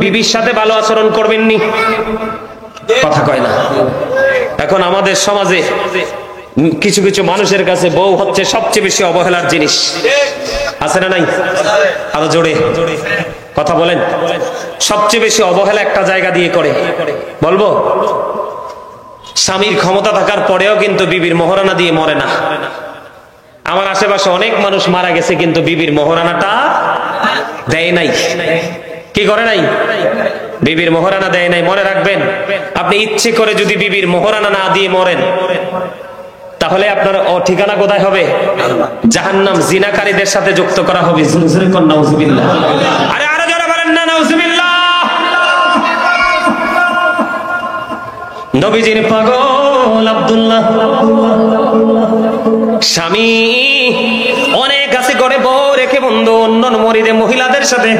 বিবির সাথে ভালো আচরণ করবেননি, কথা কয় না। এখন আমাদের সমাজে কিছু কিছু মানুষের কাছে বউ হচ্ছে সবচেয়ে বেশি অবহেলার জিনিস, আছে না নাই? আরো জোরে কথা বলেন। সবচেয়ে বেশি অবহেলা একটা জায়গা দিয়ে করে, বলবো স্বামীর ক্ষমতা থাকার পরেও কিন্তু বিবির মোহরানা দিয়ে মরে না। আমার আশেপাশে অনেক মানুষ মারা গেছে কিন্তু বিবির মোহরানাটা দেয় নাই। কি করে নাই? বিবির মোহরানা দেয় নাই। মনে রাখবেন, আপনি ইচ্ছে করে যদি বিবির মোহরানা না দিয়ে মরেন তাহলে আপনার ঠিকানা কোথায় হবে? জাহান্নাম। জিনাকারীদের সাথে যুক্ত করা হবে। নাউজুবিল্লাহ। আরে আরো যারা বলেন না নাউজুবিল্লাহ। নবীজির পাগল আব্দুল্লাহ স্বামী অনেক আছে করে বউ রেখে বন্ধু অন্য মরিদে মহিলাদের সাথে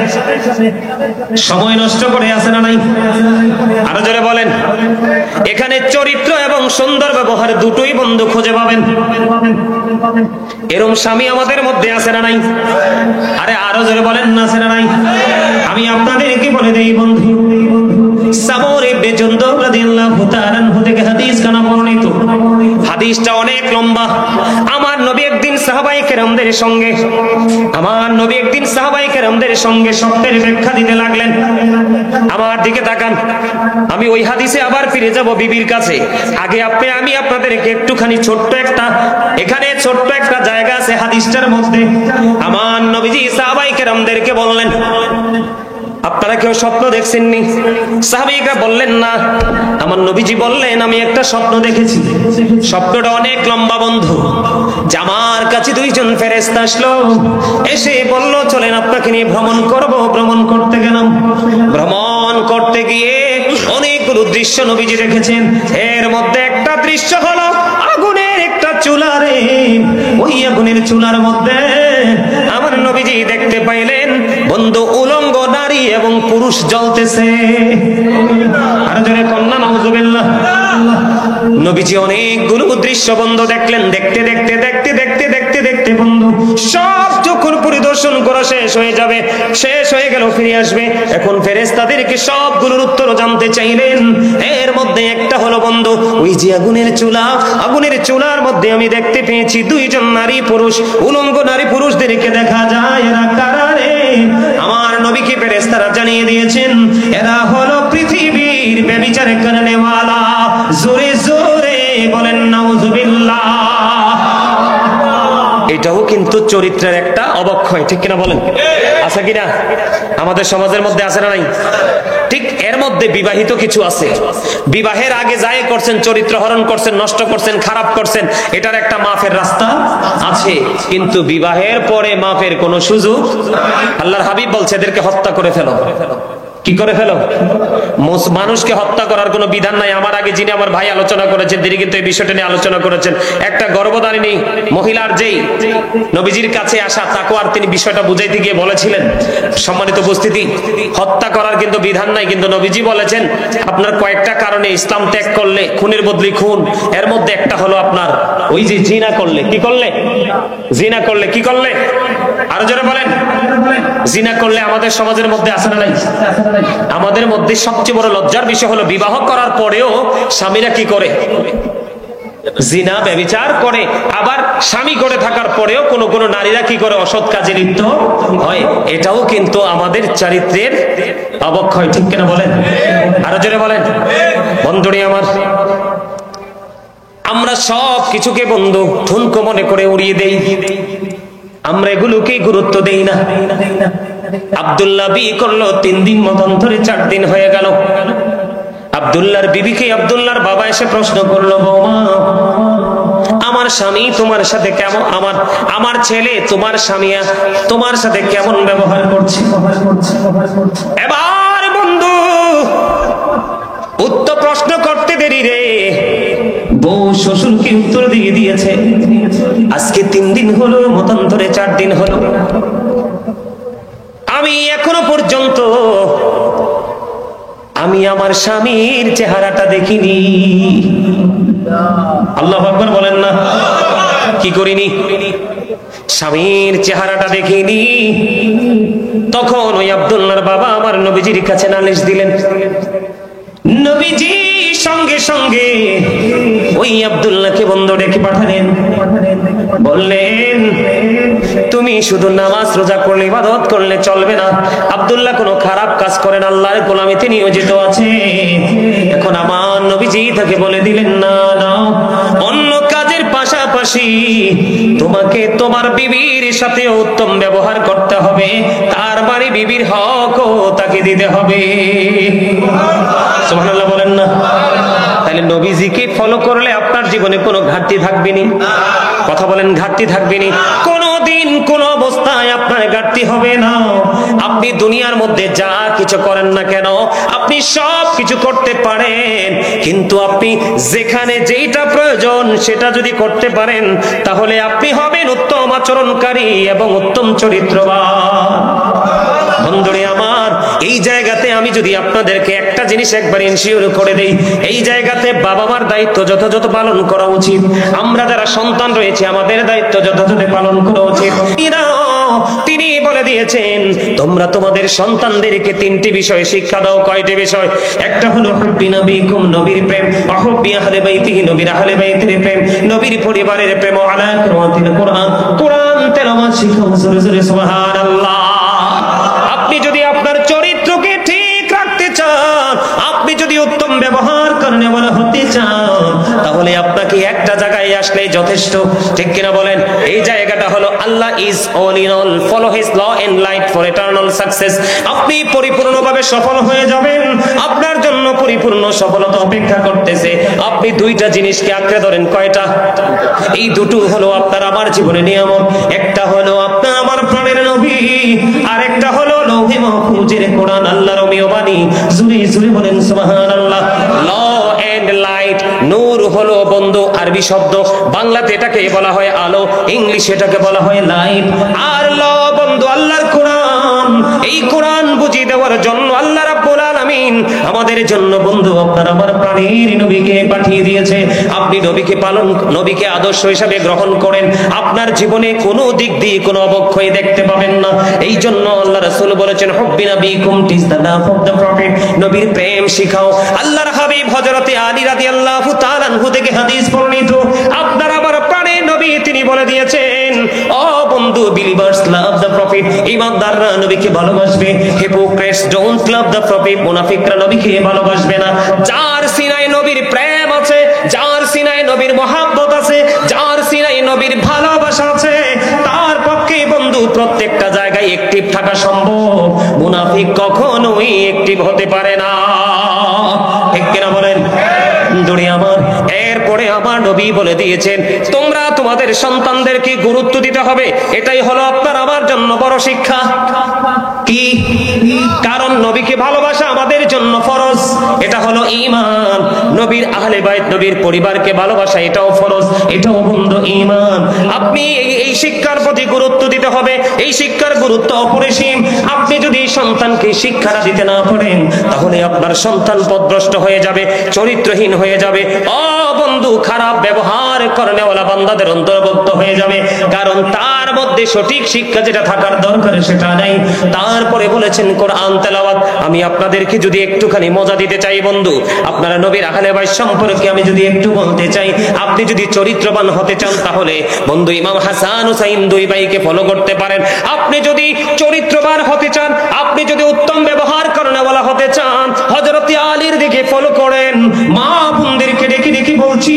সময় নষ্ট করে, আছে না নাই? আরো জোরে বলেন। এখানে চরিত্র এবং সুন্দর ব্যবহার দুটোই বন্ধু খুঁজে পাবেন। এরকম স্বামী আমাদের মধ্যে আছে না নাই? আরে আরো জোরে বলেন না, আছে না নাই? আমি আপনাদেরকে বলে দেই বন্ধু, সামর ইবনে জুনদুব রাদিয়াল্লাহু তাআলা আনহু থেকে হাদিস কানা বর্ণিত। হাদিসটা অনেক লম্বা। আমার নবী একদিন সাহাবায়ে কেরামদের সঙ্গে সত্যের ব্যাখ্যা দিতে লাগলেন। আমার দিকে তাকান, আমি ওই হাদিসে আবার ফিরে যাব বিবির কাছে। আগে আমি আপনাদেরকে একটুখানি ছোট্ট একটা জায়গা আছে হাদিসটার মধ্যে। আমার নবীজি সাহাবায়ে কেরামদেরকে বললেন, আপনারা কেউ স্বপ্ন দেখছেননি? সাহাবীরা বললেন না। আমার নবীজি বললেন, আমি একটা স্বপ্ন দেখেছি। স্বপ্নটা অনেক লম্বা বন্ধু। যে আমার কাছে দুইজন ফেরেশতা আসলো, এসে বলল, চলেন আপনাকে নিয়ে ভ্রমণ করব। ভ্রমণ করতে গেলাম। ভ্রমণ করতে গিয়ে অনেকগুলো দৃশ্য নবীজি দেখেছেন। এর মধ্যে একটা দৃশ্য হলো আগুনের একটা চুলারে। ওই আগুনের চুলার মধ্যে আমার নবীজি দেখতে পাইলেন বন্ধু উলঙ্গ নারী এবং পুরুষ জ্বলতেছে। আর জোরে কন্যা নাউজুবিল্লাহ। নবীজি অনেকগুলো দৃশ্য বন্ধু দেখলেন। দেখতে দেখতে দেখতে দেখতে দেখতে দেখতে বন্ধু সব যখন পরিদর্শন করা শেষ হয়ে যাবে, শেষ হয়ে গেল, ফিরে আসবে। এখন ফেরেশতাদেরকে সবগুলোর উত্তর জানতে চাইলেন। এর মধ্যে একটা হলো বন্ধু, ওই যে আগুনের চুলার মধ্যে আমি দেখতে পেয়েছি দুইজন নারী পুরুষ, উলঙ্গ নারী পুরুষদেরকে দেখা যায়। এরা কারা রে? আমার নবীকে ফেরেশতারা জানিয়ে দিয়েছেন, এরা হলো পৃথিবীর ব্যভিচার করনেওয়ালা। জোরে জোরে বলেন নাউজুবিল্লাহ। এটাও কিন্তু চরিত্রের একটা অবক্ষয়, ঠিক কিনা বলেন? আছে কিনা? আমাদের সমাজের মধ্যে আছে না নাই? ঠিক এর মধ্যে বিবাহিত কিছু আছে, বিবাহের আগে যাই করছেন, চরিত্র হরণ করছেন, নষ্ট করছেন, খারাপ করছেন, এটার একটা মাফের রাস্তা আছে। কিন্তু বিবাহের পরে মাফের কোনো সুযোগ, আল্লাহর হাবিব বলছে এদেরকে হত্যা করে ফেলো। কি করে ফেলো? মানুষকে হত্যা করার কোনো বিধান নাই। আমার আগে যিনি আমার ভাই আলোচনা করেছেন তিনি কিন্তু এই বিষয়টা নিয়ে আলোচনা করেছেন। একটা গর্ভধারিণী মহিলার যেই নবীজির কাছে আসা তাকওয়ার তিনি বিষয়টা বুঝাইতে গিয়ে বলেছিলেন, সম্মানিত উপস্থিতি, হত্যা করার কিন্তু বিধান নাই, কিন্তু নবীজি বলেছেন আপনার কয়েকটা কারণে ইসলাম ত্যাগ করলে খুনের বদলি খুন। এর মধ্যে একটা হলো আপনার ওই যে জিনা করলে। কি করলে? জিনা করলে। কি করলে? আরো জোরে বলেন। জিনা করলে আমাদের সমাজের মধ্যে আছে না নাই? আমাদের মধ্যে সবচেয়ে বড় লজ্জার বিষয় হলো বিবাহ করার পরেও স্বামীরা কি করে? জিনা ব্যভিচার করে। আবার স্বামী করে থাকার পরেও কোন নারীরা কি করে? অসৎ কাজে লিপ্ত হয়। এটাও কিন্তু আমাদের চরিত্রের অবক্ষয়, ঠিক কিনা বলেন? আরো জোরে বলেন। বন্ধুরে আমার, আমরা সব কিছুকে বন্ধু ঠুনকো মনে করে উড়িয়ে দেই। আমরা এগুলোকে গুরুত্ব দেই না। আব্দুল্লাহ বিয়ে করলো 3 দিন মতান্তরে 4 দিন হয়ে গেল। আব্দুল্লাহর বিবিকে আব্দুল্লাহর বাবা এসে প্রশ্ন করলো, বৌমা আমার স্বামী তোমার সাথে কেমন, আমার ছেলে তোমার স্বামী তোমার সাথে কেমন ব্যবহার করছে? এবার বন্ধু উত্তর প্রশ্ন করতে দেরি রে, বউ শ্বশুরকে উত্তর দিয়ে দিয়েছে। আজকে 3 দিন হলো, মতান্তরে 4 দিন হলো, আমি এখনো পর্যন্ত আমি আমার স্বামীর চেহারাটা দেখিনি। আল্লাহু আকবার বলেন না। কি করিনি? স্বামীর চেহারাটা দেখিনি। তখন ওই আব্দুল্লাহর বাবা আমার নবীজির কাছে নালিশ দিলেন। নবীজি সঙ্গে সঙ্গে ওই আব্দুল্লাহকে বন্ধ ডেকে পাঠালেন, বললেন তুমি শুধু নামাজ রোজা করলে ইবাদত করলে চলবে না। আব্দুল্লাহ কোনো খারাপ কাজ করেন, আল্লাহর গোলামিতে নিয়োজিত আছে। এখন আমার নবীজি তাকে বলে দিলেন, না না, অন্য কাজের পাশাপাশি তোমাকে তোমার বিবির সাথে উত্তম ব্যবহার করতে হবে, তার বাড়ি বিবির হকও তাকে দিতে হবে। সুবহানাল্লাহ বলেন না? তাহলে নবীজিকে ফলো করলে আপনার জীবনে কোনো ঘাটতি থাকবে না। কথা বলেন, ঘাটতি থাকবে না। কোনদিন কোন অবস্থায় আপনার ঘাটতি হবে না। আপনি দুনিয়ার মধ্যে যা কিছু করেন না কেন, আপনি সব কিছু করতে পারেন, কিন্তু আপনি যেখানে যেটা প্রয়োজন সেটা যদি করতে পারেন, তাহলে আপনি হবেন উত্তম আচরণকারী এবং উত্তম চরিত্রবান। বন্ধুরে আমার, এই জায়গাতে আমি যদি আপনাদেরকে একটা জিনিস একবার ইনশিওর করে দেই, এই জায়গাতে বাবা মার দায়িত্ব যথাযথ পালন করা উচিত। আমরা যারা সন্তান রয়েছে আমাদের দায়িত্ব যথাযথ পালন করা উচিত। তিনি বলে দিয়েছেন, তোমরা তোমাদের সন্তানদেরকে তিনটি বিষয় শিক্ষা দাও। কয়টি বিষয়? একটা হলো হুব্বি নবীকুম, নবীর প্রেম, অহুব্বি আহলে বাইতিহি, নবীর আহলে বাইতের প্রেম, নবীর পরিবারের প্রেম, আলা কিরাতিল কুরআন, কোরআন তেলাওয়াত শিখাও। জোরে জোরে সুবহানাল্লাহ। আপনি যদি আপনার চরিত্রকে ঠিক রাখতে চান, আপনি যদি উত্তম ব্যবহার করনে বলা হতে চান, তাহলে আপনাকে একটা জায়গায় আসলে যথেষ্ট। ঠিক কিনা বলেন? এই জায়গাটা হলো Allah is all in all, follow his law and light for eternal success. আপনি পরিপূর্ণভাবে সফল হয়ে যাবেন, আপনার জন্য পরিপূর্ণ সফলতা অপেক্ষা করতেছে। আপনি দুইটা জিনিসকে আঁকড়ে ধরেন। কয়টা? এই দুটো হলো আপনার আমার জীবনে নিয়ামত। একটা হলো আপনার আমার প্রাণের নবী, আর একটা হলো লৌহে মাহফুজের কোরআন, আল্লাহর অমীয় বাণী। জুরি জুরি বলেন সুবহানাল্লাহ। ল এন্ড লাইট, নূর হলো বন্ধু আরবি শব্দ, বাংলাতে এটাকে বলা হয় আলো, ইংলিশে এটাকে বলা হয় লাইট। আর ল বন্ধু আল্লাহর কোরআন। এই কোরআন বুঝিয়ে দেওয়ার জন্য আল্লাহ রাব্বুল আলামিন আমাদের জন্য বন্ধু আপনার আমার প্রাণের নবীকে পাঠিয়ে দিয়েছে। আপনি নবীকে পালন, নবীকে আদর্শ হিসাবে গ্রহণ করেন, আপনার জীবনে কোনো দিক দিয়ে কোনো অবক্ষয় দেখতে পাবেন না। এই জন্য আল্লাহ রাসূল বলেছেন, হুব্বি নবীকুম teach the love of the prophet, নবীর প্রেম শিখাও। আল্লাহর হাবিব হযরতে আলী রাদিয়াল্লাহু তাআলা আনহু থেকে হাদিস বর্ণিত, আপনার আমার প্রাণের নবী তিনি বলে দিয়েছেন, ও বন্ধু, বিলিভার্স লাভ দ্য প্রফেট, ঈমানদাররা নবীকে ভালোবাসবে। Hypocrites don't love the prophet, মুনাফিকরা নবীকে ভালোবাসবে না। যার সিনায় নবীর প্রেম আছে, যার সিনায় নবীর মহব্বত আছে, যার সিনায় নবীর ভালোবাসা আছে, তার পক্ষে বন্ধু প্রত্যেকটা জায়গায় অ্যাক্টিভ থাকা সম্ভব। মুনাফিক কখনোই অ্যাক্টিভ হতে পারে না। ঠিক কিনা বলেন? দূরে আমার। এরপরে আমার নবী বলে দিয়েছেন, তোমরা তোমাদের সন্তানদেরকে গুরুত্ব দিতে হবে। এটাই হলো আপনার আমার জন্য বড় শিক্ষা। কি? কারণ নবীকে ভালোবাসা আমাদের জন্য ফরজ, এটা হলো ঈমান। নবীর আহলে বাইত, নবীর পরিবারকে ভালোবাসা এটাও ফরজ, এটাও বন্ধু ঈমান। আপনি এই শিক্ষার প্রতি গুরুত্ব দিতে হবে। এই শিক্ষার গুরুত্ব অপরিসীম। আপনি যদি সন্তানকে শিক্ষাটা দিতে না পারেন, তাহলে আপনার সন্তান পথভ্রষ্ট হয়ে যাবে, চরিত্রহীন হয়ে যাবে। ও বন্ধু, খারাপ ব্যবহার করনেওয়ালা বান্দাদের অন্তর্ভুক্ত হয়ে যাবে, কারণ তার মধ্যে সঠিক শিক্ষা যেটা থাকার দরকার সেটা নাই। তারপরে বলেছেন কোরআন তেলাওয়াত। আমি আপনাদেরকে যদি একটুখানি মজা দিতে চাই বন্ধু, আপনারা নবীর আহলে বাইত সম্পর্কে আমি যদি একটু বলতে চাই, আপনি যদি চরিত্রবান হতে চান, তাহলে বন্ধু ইমাম হাসান হুসাইন দুই ভাইকে ফলো করতে পারেন। আপনি যদি চরিত্রবান হতে চান, আপনি যদি উত্তম ব্যবহার করনেওয়ালা হতে চান, হযরত আলীর দিকে ফলো করেন। মা বোনদেরকে ডেকে ডেকে বলছি,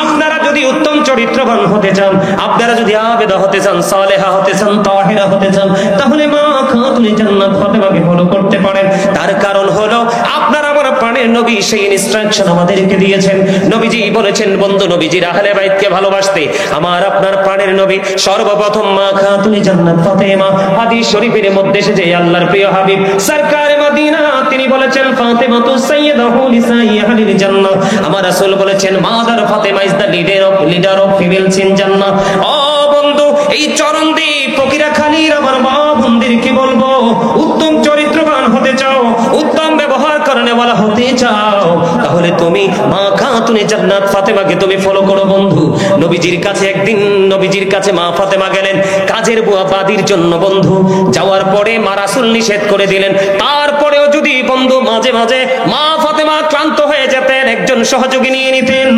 আপনারা যদি উত্তম চরিত্রবান হতে চান, আপনারা যদি আবেদা হতে চান, সালেহা হতে চান, তাহেরা হতে চান, তাহলে মা খাতুনে জান্নাত ফাতেমাকে ফলো করতে পারেন। তার কারণ হলো আপনারা আমার প্রাণের নবী সেই ইনস্ট্রাকশন আমাদেরকে দিয়েছেন। নবীজি বলেছেন বন্ধু, নবীজির আহলে বাইতকে ভালোবাসতে আমার আপনার প্রাণের নবী সর্বপ্রথম মা খাতুনে জান্নাত ফাতেমা। হাদিস শরীফের মধ্যে এসেছে আল্লাহর প্রিয় হাবিব সরকারে মদিনা তিনি বলেছেন, ফাতেমাতু সাইয়্যিদাতু লিসাই আহলিল জান্নাহ। আমার রাসূল বলেছেন, mother Fatema is the leader of females in জান্নাহ। ও বন্ধু, এই চরণদ্বীপ ফকিরাখালীর আমার মা বোনদেরকে বলবো, উত্তম চরিত্রবান হতে চাও, উত্তম ব্যবহার করনে ওয়ালা হতে চাও তাহলে তুমি মা খাতুনে জান্নাত ফাতেমাকে তুমি ফলো করো বন্ধু। নবীজির কাছে একদিন নবীজির কাছে মা ফাতেমা গেলেন কাজের বুয়া বাদির জন্য বন্ধু। যাওয়ার পরে মা রাসূল নিষেধ করে দিলেন। তারপরেও যদি বন্ধু মাঝে মাঝে মা ফাতেমা ক্লান্ত হয়ে যেতেন, একজন সহযোগী নিয়ে নিতেন।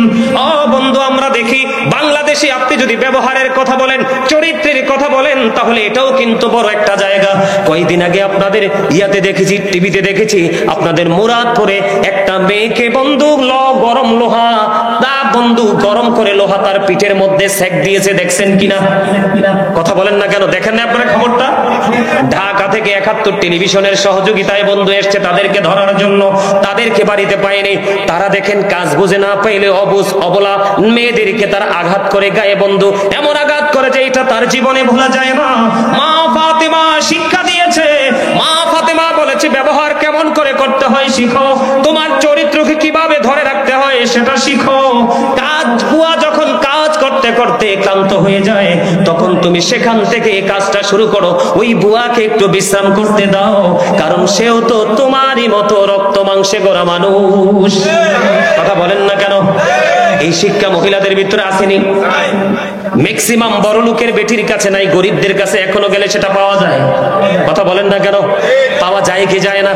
ও বন্ধু, আমরা দেখি বাংলাদেশে আপনি যদি ব্যবহারের কথা বলেন, চরিত্রের কথা বলেন, তাহলে এটাও কিন্তু বড় একটা জায়গা। কয়েকদিন আগে আপনাদের ইয়াতে দেখেছি, টিভিতে দেখেছি, আপনাদের মুরাদপুরে একটা মেয়েকে বন্ধু গরম লোহা বন্ধু গরম করে লোহা তার পিঠের মধ্যে সেক দিয়েছে, দেখছেন কিনা? কথা বলেন না কেন? দেখেন না আপনারা খবরটা? ঢাকা থেকে 71 টেলিভিশনের সহযোগিতায় বন্ধু এসছে তাদেরকে ধরার জন্য, তাদেরকে বাড়িতে পায়নি। তারা দেখেন কাজ বুঝে না পাইলে অবুঝ অবলা মেয়েদেরকে তারা আঘাত করে গায়ে বন্ধু, এমন আঘাত করে যে এটা তার জীবনে ভোলা যায় না। মা ফাতেমা শিক্ষা দিয়েছে, মা ফাতেমা বলেছে ব্যবহার কেমন করে করতে হয় শিখো, তোমার চরিত্রকে কিভাবে ধরে রাখতে হয় সেটা শিখো। কাজ বুয়া যখন কাজ করতে করতে ক্লান্ত হয়ে যায় তখন তুমি সেখান থেকে কাজটা শুরু করো, ওই বুয়াকে একটু বিশ্রাম করতে দাও, কারণ সেও তো তোমারই মতো রক্ত মাংসে গড়া মানুষ। কথা বলেন না কেন? এই শিক্ষা মহিলাদের ভিতরে আসেনি? ম্যাক্সিমাম বড় লোকের বেটির কাছে নাই, গরিবদের কাছে এখনো গেলে সেটা পাওয়া যায়। কথা বলেন না কেন? পাওয়া যায় কি যায় না?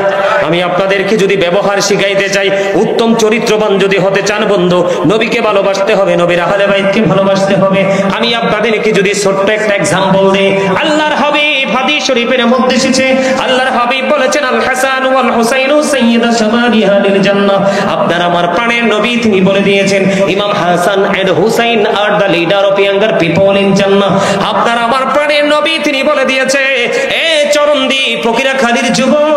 আমি আপনাদেরকে যদি ব্যবহার শিখাইতে চাই, উত্তম চরিত্রবান যদি হতে চান বন্ধু, নবীকে ভালোবাসতে হবে, নবীর আহলে বাইতকে ভালোবাসতে হবে। আমি আপনাদেরকে যদি ছোট্ট একটা এক্সাম্পল দেই, আল্লাহর হাবিব হাদিস শরীফের মধ্যে এসেছে, আল্লাহর হাবিব বলেছেন আল হাসান ওয়াল হুসাইন সাইয়্যিদা শাবাবি আহলিল জান্নাহ। আপনার আমার প্রাণের নবী তিনি বলে দিয়েছেন Imam Hasan and Husain are the leader of younger people in Jannah. আপনার আমার প্রাণের নবী তিনি বলে দিয়েছে, এ চরণদি ফকিরাখালীর যুবক,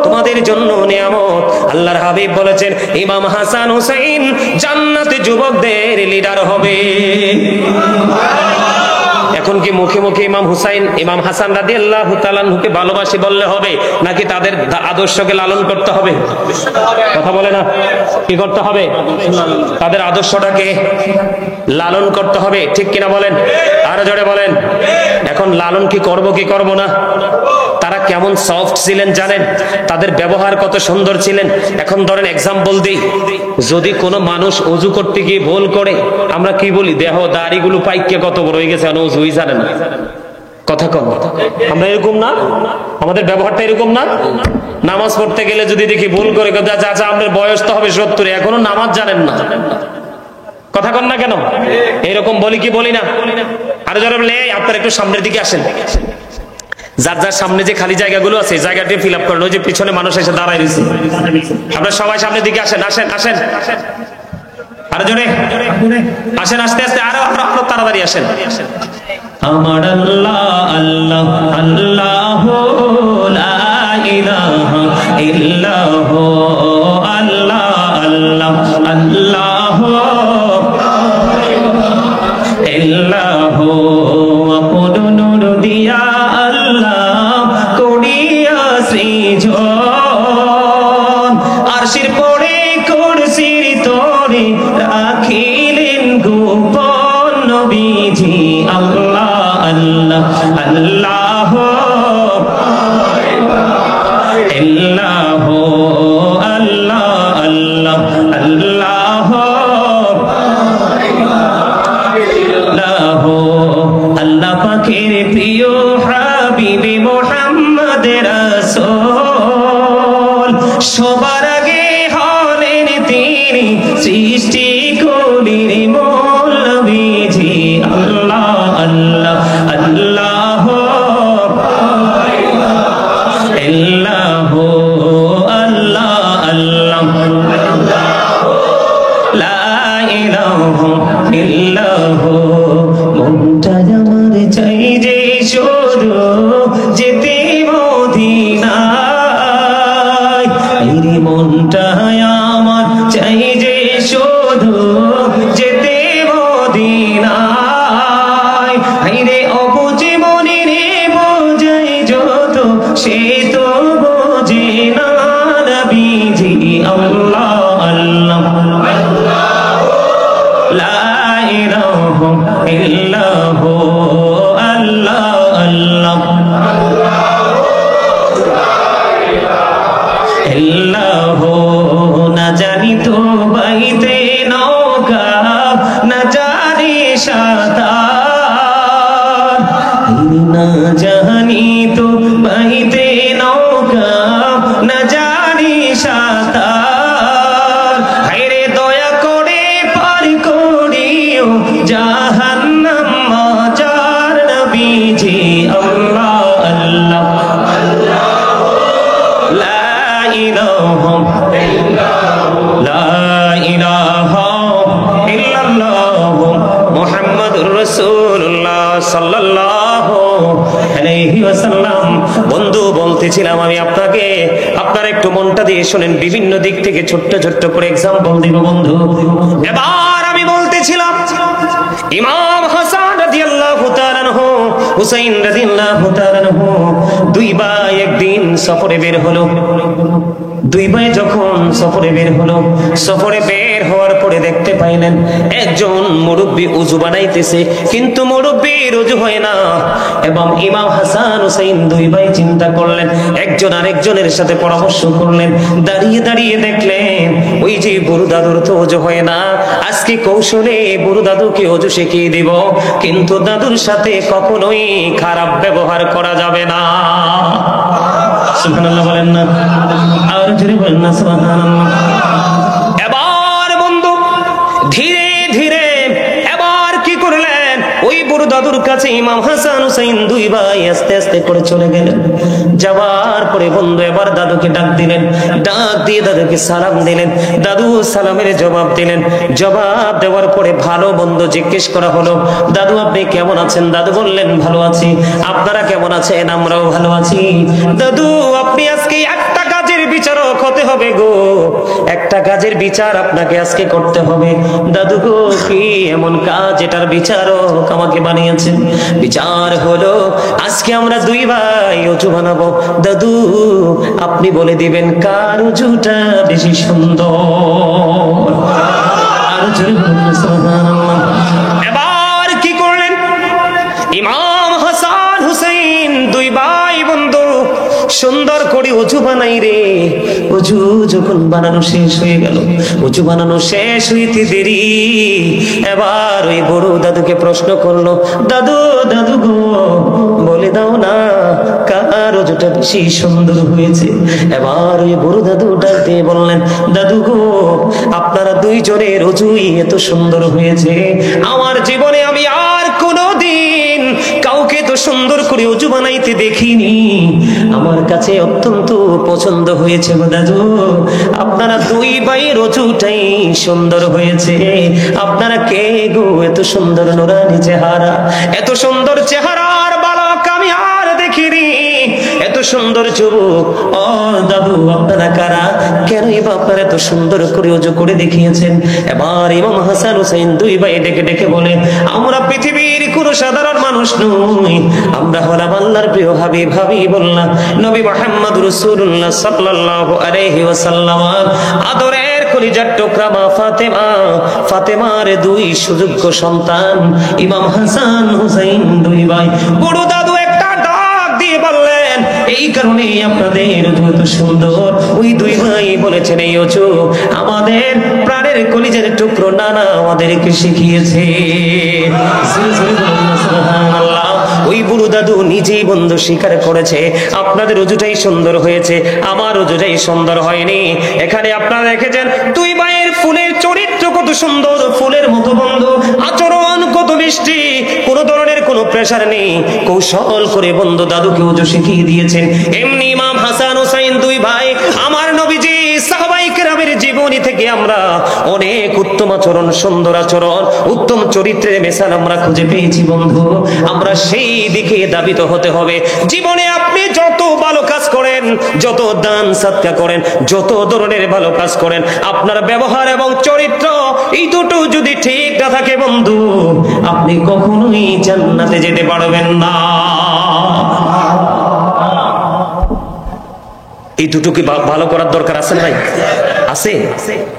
তোমাদের জন্য নিয়ামত। আল্লাহর হাবিব বলেছেন ইমাম হাসান হুসাইন জান্নাতে যুবকদের লিডার হবে। এখন কি মুখে মুখে ইমাম হুসাইন ইমাম হাসান রাদিয়াল্লাহু তাআলা আনহুকে ভালোবাসি বললে হবে, নাকি তাদের আদর্শকে লালন করতে হবে? কথা বলে না? কি করতে হবে? তাদের আদর্শটাকে লালন করতে হবে, ঠিক কিনা বলেন? আরো জোরে বলেন। এখন লালন কি করব কি করব না? তারা কেমন সফট ছিলেন জানেন? তাদের ব্যবহার কত সুন্দর ছিলেন। এখন ধরেন এক্সাম্পল দিই, যদি কোনো মানুষ ওযু করতে গিয়ে ভুল করে, আমরা কি বলি? দেহ দাড়িগুলো পাইকে কত বড় হয়ে গেছে, ওযুই জানে না। কথা কম, আমরা এরকম না? আমাদের ব্যবহারটা এরকম না? নামাজ পড়তে গেলে যদি দেখি ভুল করে, আচ্ছা আপনার বয়স তো হবে 70, এখনো নামাজ জানেন না। কথা কন না কেন? এরকম বলি কি বলি না? আরো যারা বলে আপনারা একটু সামনের দিকে আসেন, যার যার সামনে যে খালি জায়গাগুলো আছে জায়গাটি ফিল আপ করেন। ওই যে পিছনে মানুষ এসে দাঁড়ায় রয়েছে, আপনারা সবাই সামনের দিকে আসেন, আসেন আসেন আরো জোরে আসেন, আস্তে আস্তে আরো আরো তাড়াতাড়ি আসেন। আমার আল্লাহ আল্লাহ আল্লাহ লা ইলাহা ইল্লাহু আল্লাহ আল্লাহ আল্লাহ ইল্লাহু আপন নূর দিয়া আল্লাহ করিয়া সৃজন, আরশির পরে কুরসির তরে রাখিলেন গোপন নবীজি আল্লাহ আল্লাহ আল্লাহ ইল্লাহু আল্লাহ আল্লাহ আল্লাহ আল্লাহ পাকের প্রিয় হাবিবে মুহাম্মদ রাসূল, সবার আগে হলেন তিনি সৃষ্টি কুলের মূল নবীজি আল্লাহ আল্লাহ আল্লাহ ইল্লাহু আল্লাহ আল্লাহ লা ইলাহা ইল্লাহু। মনটা আমার চাই যে শুধু যেতে মদিনায়, এই মনটা আমার চাই যে শুধু যেতে মদিনায়, এই রে অবুঝে মনে রে বোঝাই যত সে তো বোঝে না নবীজি আল্লাহ আল্লাহ লা ইলাহা ইল্লাহু আল্লাহ আল্লাহ হেল্লাহো না জানি তো বাইতে নৌকা না জানি সাঁতার না জানি তো বাইতে নৌকা না জানি সাঁতার হায়রে দয়া করে পার করিও জাহান্নাম মাজার নবীজি আল্লাহ আল্লাহ লা ইলাহা ইল্লাল্লাহ মুহাম্মাদুর রাসূলুল্লাহ সাল্লাল্লাহু আলাইহি ওয়াসাল্লাম। বন্ধু বলতেছিলাম আমি আপনাকে, আপনারা একটু মনটা দিয়ে শুনেন, বিভিন্ন দিক থেকে ছোট্ট ছোট্ট করে এক্সাম্পল দিব বন্ধু। এবার আমি বলতেছিলাম ইমাম হাসান রাদিয়াল্লাহু তাআলা আনহু, হুসাইন রাদিয়াল্লাহু তাআলা আনহু দুই ভাই একদিন সফরে বের হলো। দুই ভাই যখন সফরে বের হলো, সফরে বের হওয়ার পরে দেখতে পাইলেন একজন মুরব্বী উযু বানাইতেছে, কিন্তু মুরব্বীর উযু হয় না। এবং ইমাম হাসান হুসাইন দুই ভাই চিন্তা করলেন, একজন আরেকজনের সাথে পরামর্শ করলেন, দাঁড়িয়ে দাঁড়িয়ে দেখলেন ওই যে বুড়ো দাদুর তো উযু হয় না, আজকে কৌশলে বুড়ো দাদুকে উযু শিখিয়ে দিব, কিন্তু দাদুর সাথে কখনোই খারাপ ব্যবহার করা যাবে না। সুবহানাল্লাহ বলেন না, আর জোরে বলেন না সুবহানাল্লাহ। এবার বন্ধু ধীরে ধীরে এবার কি করলেন, ওই বুড়ো দাদুর কাছে ইমাম হাসান হুসাইন দুই ভাই আস্তে আস্তে করে চলে গেলেন। যাওয়ার পরে বন্ধু এবার দাদুকে ডাক দিলেন, ডাক দিয়ে দাদুকে সালাম দিলেন। দাদু সালামের জবাব দিলেন। জবাব দেওয়ার পরে ভালো বন্ধু জিজ্ঞেস করা হলো, দাদু আপনি কেমন আছেন? দাদু বললেন ভালো আছি। আপনারা কেমন আছেন? আমরাও ভালো আছি। দাদু আপনি আজকে একটা কাজের বিচারক হতে হবে গো, একটা কাজের বিচার আপনাকে আজকে করতে হবে। দাদু গো কি এমন কাজ এটার বিচারক আমাকে বানিয়েছেন? বিচার হলো আজকে আমরা দুই ভাই উযু বানাবো। দাদু আপনি বলে দিবেন কার উযুটা বেশি সুন্দর। আর জোরে বলুন সুবহানাল্লাহ। এবার কি করলেন, ইমাম হাসান হুসাইন দুই ভাই বন্ধু সুন্দর করে উযু বানাই রে। উযু যখন বানানো শেষ হয়ে গেল, উযু বানানো শেষ হইতে দেরি, এবার ওই বড় দাদুকে প্রশ্ন করলো, দাদু দাদু গো বলে দাও না কার উযুটা বেশি সুন্দর হয়েছে? এবার ওই বড় দাদু ডাক দিয়ে বললেন, দাদু গো আপনারা দুইজনের উযুই এত সুন্দর হয়েছে, আমার জীবনে আমি আর কোনোদিন কাউকে তো সুন্দর করে উযু বানাইতে দেখিনি, আমার কাছে অত্যন্ত পছন্দ হয়েছে গো দাদু, আপনারা দুই ভাইয়ের উযুটাই সুন্দর হয়েছে। আপনারা কে গো এত সুন্দর নুরানি চেহারা, এত সুন্দর চেহারার বালক আমি আর দেখিনি, এত সুন্দর যুবক। ও দাদু আপনারা কারা? কেনই বা আপনারা এত সুন্দর করে উযু করে দেখিয়েছেন? এবার ইমাম হাসান হুসাইন দুই ভাই ডেকে ডেকে বলে, আমরা পৃথিবীর কোন সাধারণ মানুষ নই, আমরা হলাম আল্লাহর প্রিয় হাবিব, হাবিবুল্লাহ নবী মুহাম্মদ রাসূলুল্লাহ সাল্লাল্লাহু আলাইহি ওয়াসাল্লাম আদরের কলিজার টুকরা মা ফাতেমা, ফাতেমার দুই সুযোগ্য সন্তান ইমাম হাসান হুসাইন দুই ভাই। বড় দাদু একটা ডাক দিয়ে বললেন, এই কারণে আপনাদের এত সুন্দর। ওই দুই ভাই বলেছেন এই উযু আমাদের প্রাণের কলিজার টুকরো নানা আমাদেরকে শিখিয়েছে। সুবহানাল্লাহ। ওই বুড়ো দাদু নিজেই বন্ধু স্বীকার করেছে আপনাদের উযুটাই সুন্দর হয়েছে, আমার উযুটাই সুন্দর হয়নি। এখানে আপনারা দেখেছেন দুই ভাইয়ের ফুলের চরিত্র কত সুন্দর, ফুলের মতো বন্ধু, আচরণ কত মিষ্টি, কোন ধরনের কোনো প্রেসার নেই, কৌশল করে বন্ধু দাদুকে উযু শিখিয়ে দিয়েছেন। এমনি ইমাম হাসান হুসাইন দুই ভাই আমার নবীজি সাহাবায়ে কেরামের জীবনী থেকে আমরা অনেক উত্তম আচরণ, সুন্দর আচরণ, উত্তম চরিত্রের মিশাল আমরা খুঁজে পেয়েছি বন্ধু। আমরা সেই দিকে দাবিত হতে হবে। জীবনে আপনি যত ভালো কাজ করেন, যত দান সদকা করেন, যত ধরনের ভালো কাজ করেন, আপনার ব্যবহার এবং চরিত্র এই দুটো যদি ঠিক না থাকে বন্ধু, আপনি কখনোই জান্নাতে যেতে পারবেন না। এই দুটোকে ভালো করার দরকার আছে না ভাই? আছে।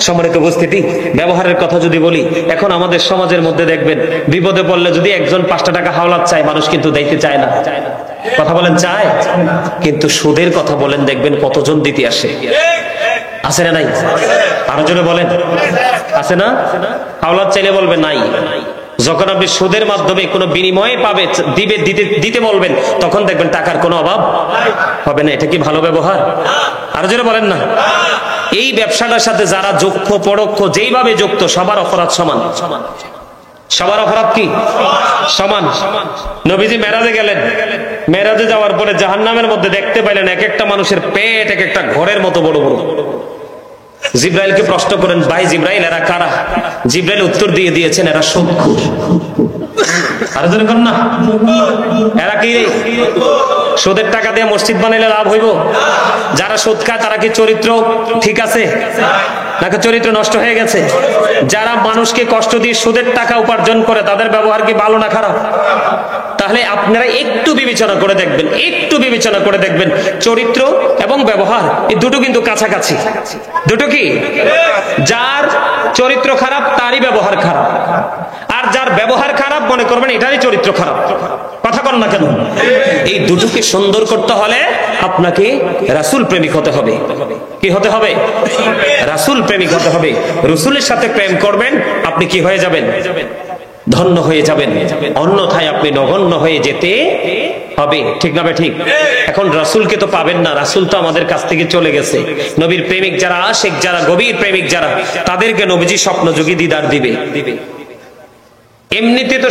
সম্মানিত উপস্থিতি, ব্যবহারের কথা যদি বলি, এখন আমাদের সমাজের মধ্যে দেখবেন বিপদে পড়লে যদি একজন 5টা টাকা হাওলাত চায়, মানুষ কিন্তু দিতে চায় না। কথা বলেন চায়, কিন্তু সুদের কথা বলেন দেখবেন কতজন দিতে আসে। আছে না নাই? আরো জোরে বলেন, আছে না? আওলাদ চাইলে বলবে নাই। যখন আপনি সুদের মাধ্যমে কোনো বিনিময়ে পাবে দিতে বলবেন, তখন দেখবেন টাকার কোনো অভাব হবে না। এটা কি ভালো ব্যবহার? আরো জোরে বলেন না। এই ব্যবসাটার সাথে যারা যুক্ত পরোক্ষ যেইভাবে যুক্ত, সবার অপরাধ সমান। সবার অপরাধ কি সমান? নবীজি মেরাজে গেলেন, মেরাজে যাওয়ার পরে জাহান্নামের মধ্যে দেখতে পাইলেন এক একটা মানুষের পেট এক একটা ঘরের মতো বড় বড়। জিব্রাইলকে প্রশ্ন করেন, ভাই জিব্রাইল এরা কারা? জিব্রাইল উত্তর দিয়ে দিয়েছেন, এরা সুদখোর। আর যদি কর না, এরা কি সুদের টাকা দিয়ে মসজিদ বানাইলে লাভ হইব? যারা সুদ খায় তারা কি চরিত্র ঠিক আছে নাকি চরিত্র নষ্ট হয়ে গেছে? যারা মানুষকে কষ্ট দিয়ে সুদের টাকা উপার্জন করে তাদের ব্যবহার কি ভালো না খারাপ? তাহলে আপনারা একটু বিবেচনা করে দেখবেন, একটু বিবেচনা করে দেখবেন, চরিত্র এবং ব্যবহার এই দুটো কিন্তু কাছাকাছি। দুটো কি? যার চরিত্র খারাপ তারই ব্যবহার খারাপ, আর যার ব্যবহার খারাপ মনে করবেন এটারই চরিত্র খারাপ। কথা বল না কেন? এই দুটোকে সুন্দর করতে হলে আপনাকে রাসূল প্রেমিক হতে হবে। কি হতে হবে? রাসূল প্রেমিক হতে হবে। রাসূলের সাথে প্রেম করবেন, আপনি কি হয়ে যাবেন? ধন্য হয়ে যাবেন। অন্যথায় আপনি নগণ্য হয়ে যেতে হবে। ঠিক না বে ঠিক? এখন রাসূলকে তো পাবেন না, রাসূল তো আমাদের কাছ থেকে চলে গেছে। নবীর প্রেমিক যারা, আশিক যারা, গভীর প্রেমিক যারা, তাদেরকে নবীজি স্বপ্নযোগী দিদার দিবে। এমনিতে তো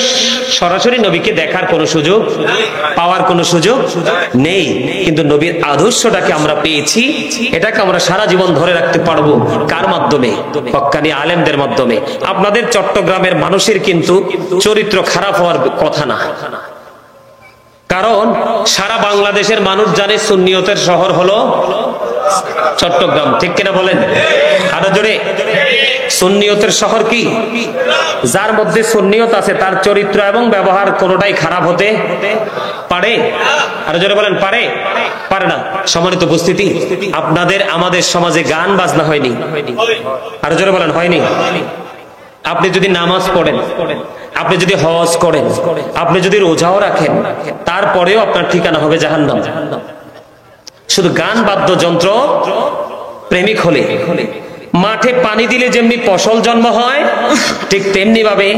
সরাসরি নবীকে দেখার কোনো সুযোগ, পাওয়ার কোনো সুযোগ নেই, কিন্তু নবীর আদর্শটাকে আমরা পেয়েছি, এটাকে আমরা সারা জীবন ধরে রাখতে পারবো। কার মাধ্যমে? হক্কানি আলেমদের মাধ্যমে। আপনাদের চট্টগ্রামের মানুষের কিন্তু চরিত্র খারাপ হওয়ার কথা না, কারণ সারা বাংলাদেশের মানুষ জানে সুন্নিয়তের শহর হলো চট্টগ্রাম। ঠিক কিনা বলেন? আরো জোরে। সুন্নিয়তের শহর কি? যার মধ্যে সুন্নিয়ত আছে তার চরিত্র এবং ব্যবহার কোনোটাই খারাপ হতে পারে? আরো জোরে বলেন, পারে? পারে না। সম্মানিত উপস্থিতি, আপনাদের আমাদের সমাজে গান বাজনা হয়নি? আরো জোরে বলেন, হয়নি? আপনি যদি নামাজ পড়েন, আপনি যদি হজ করেন, আপনি যদি রোজাও রাখেন, তারপরেও আপনার ঠিকানা হবে জাহান্নাম। শুধু গান বাদ্যযন্ত্র প্রেমিক হলে, মাঠে পানি দিলে যেমনি ফসল জন্ম হয়, ঠিক তেমনি ভাবে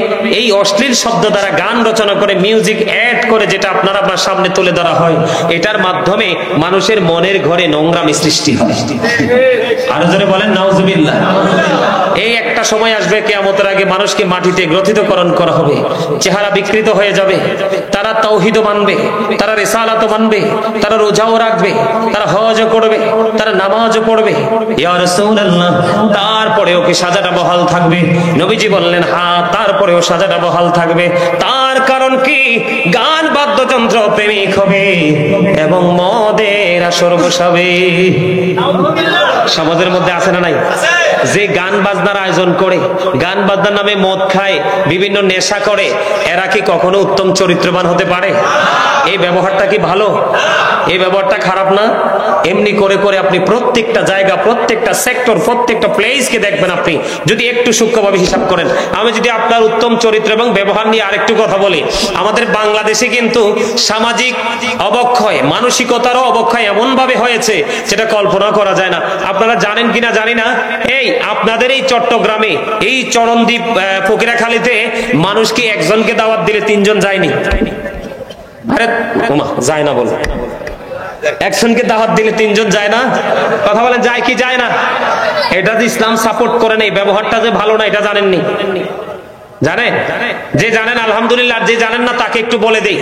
এই অশ্লীল শব্দ দ্বারা গান রচনা করে, মিউজিক অ্যাড করে, যেটা আপনার সামনে তুলে ধরা হয়, এটার মাধ্যমে মানুষের মনের ঘরে নোংরামি সৃষ্টি হয়। আরো জোরে বলেন নাউজুবিল্লাহ। এই একটা সময় আসবে কিয়ামতের আগে মানুষকে মাটিতে গ্রথিতকরণ করা হবে, চেহারা বিকৃত হয়ে যাবে। তারা তাওহীদও মানবে, তারা রিসালাতও মানবে, তারা রোজাও রাখবে, তারা হজও করবে, তারা নামাজও পড়বে, ইয়া রাসূলুল্লাহ, তারপরেও কি সাজাটা বহাল থাকবে? নবীজি বললেন, হ্যাঁ, তারপরেও সাজাটা বহাল থাকবে। তার কারণ কি? গান বাদ্যযন্ত্র প্রেমিক হবে এবং মদের আসর বসাবে। সমাজের মধ্যে আছে না নাই? যে গান বাজনার আয়োজন করে, গান বাজনার নামে মদ খায়, বিভিন্ন নেশা করে, এরা কি কখনো উত্তম চরিত্রবান হতে পারে? এই ব্যবহারটা কি ভালো? এই ব্যবহারটা খারাপ না? এমনি করে করে আপনি প্রত্যেকটা জায়গা, প্রত্যেকটা সেক্টর, প্রত্যেকটা প্লেসকে দেখবেন। আপনি যদি একটু সূক্ষ্মভাবে হিসাব করেন, আমি যদি আপনার উত্তম চরিত্র এবং ব্যবহার নিয়ে আরেকটু কথা বলি, আমাদের বাংলাদেশে কিন্তু সামাজিক অবক্ষয়, মানসিকতারও অবক্ষয় এমন ভাবে হয়েছে যেটা কল্পনা করা যায় না। আপনারা জানেন কিনা জানি না, এই আপনাদের এই চট্টগ্রামে, এই চরণদ্বীপ ফকিরাখালীতে মানুষকে একজনকে দাওয়াত দিলে তিনজন যায়নি। আরে ওমা, যায় না বল, একজনকে দাওয়াত দিলে তিনজন যায় না? কথা বলেন, যায় কি যায় না? এটা যে ইসলাম সাপোর্ট করে নেই, ব্যবহারটা যে ভালো না, এটা জানেননি? জানেন? যে জানেন আলহামদুলিল্লাহ, যে জানেন না তাকে একটু বলে দেই।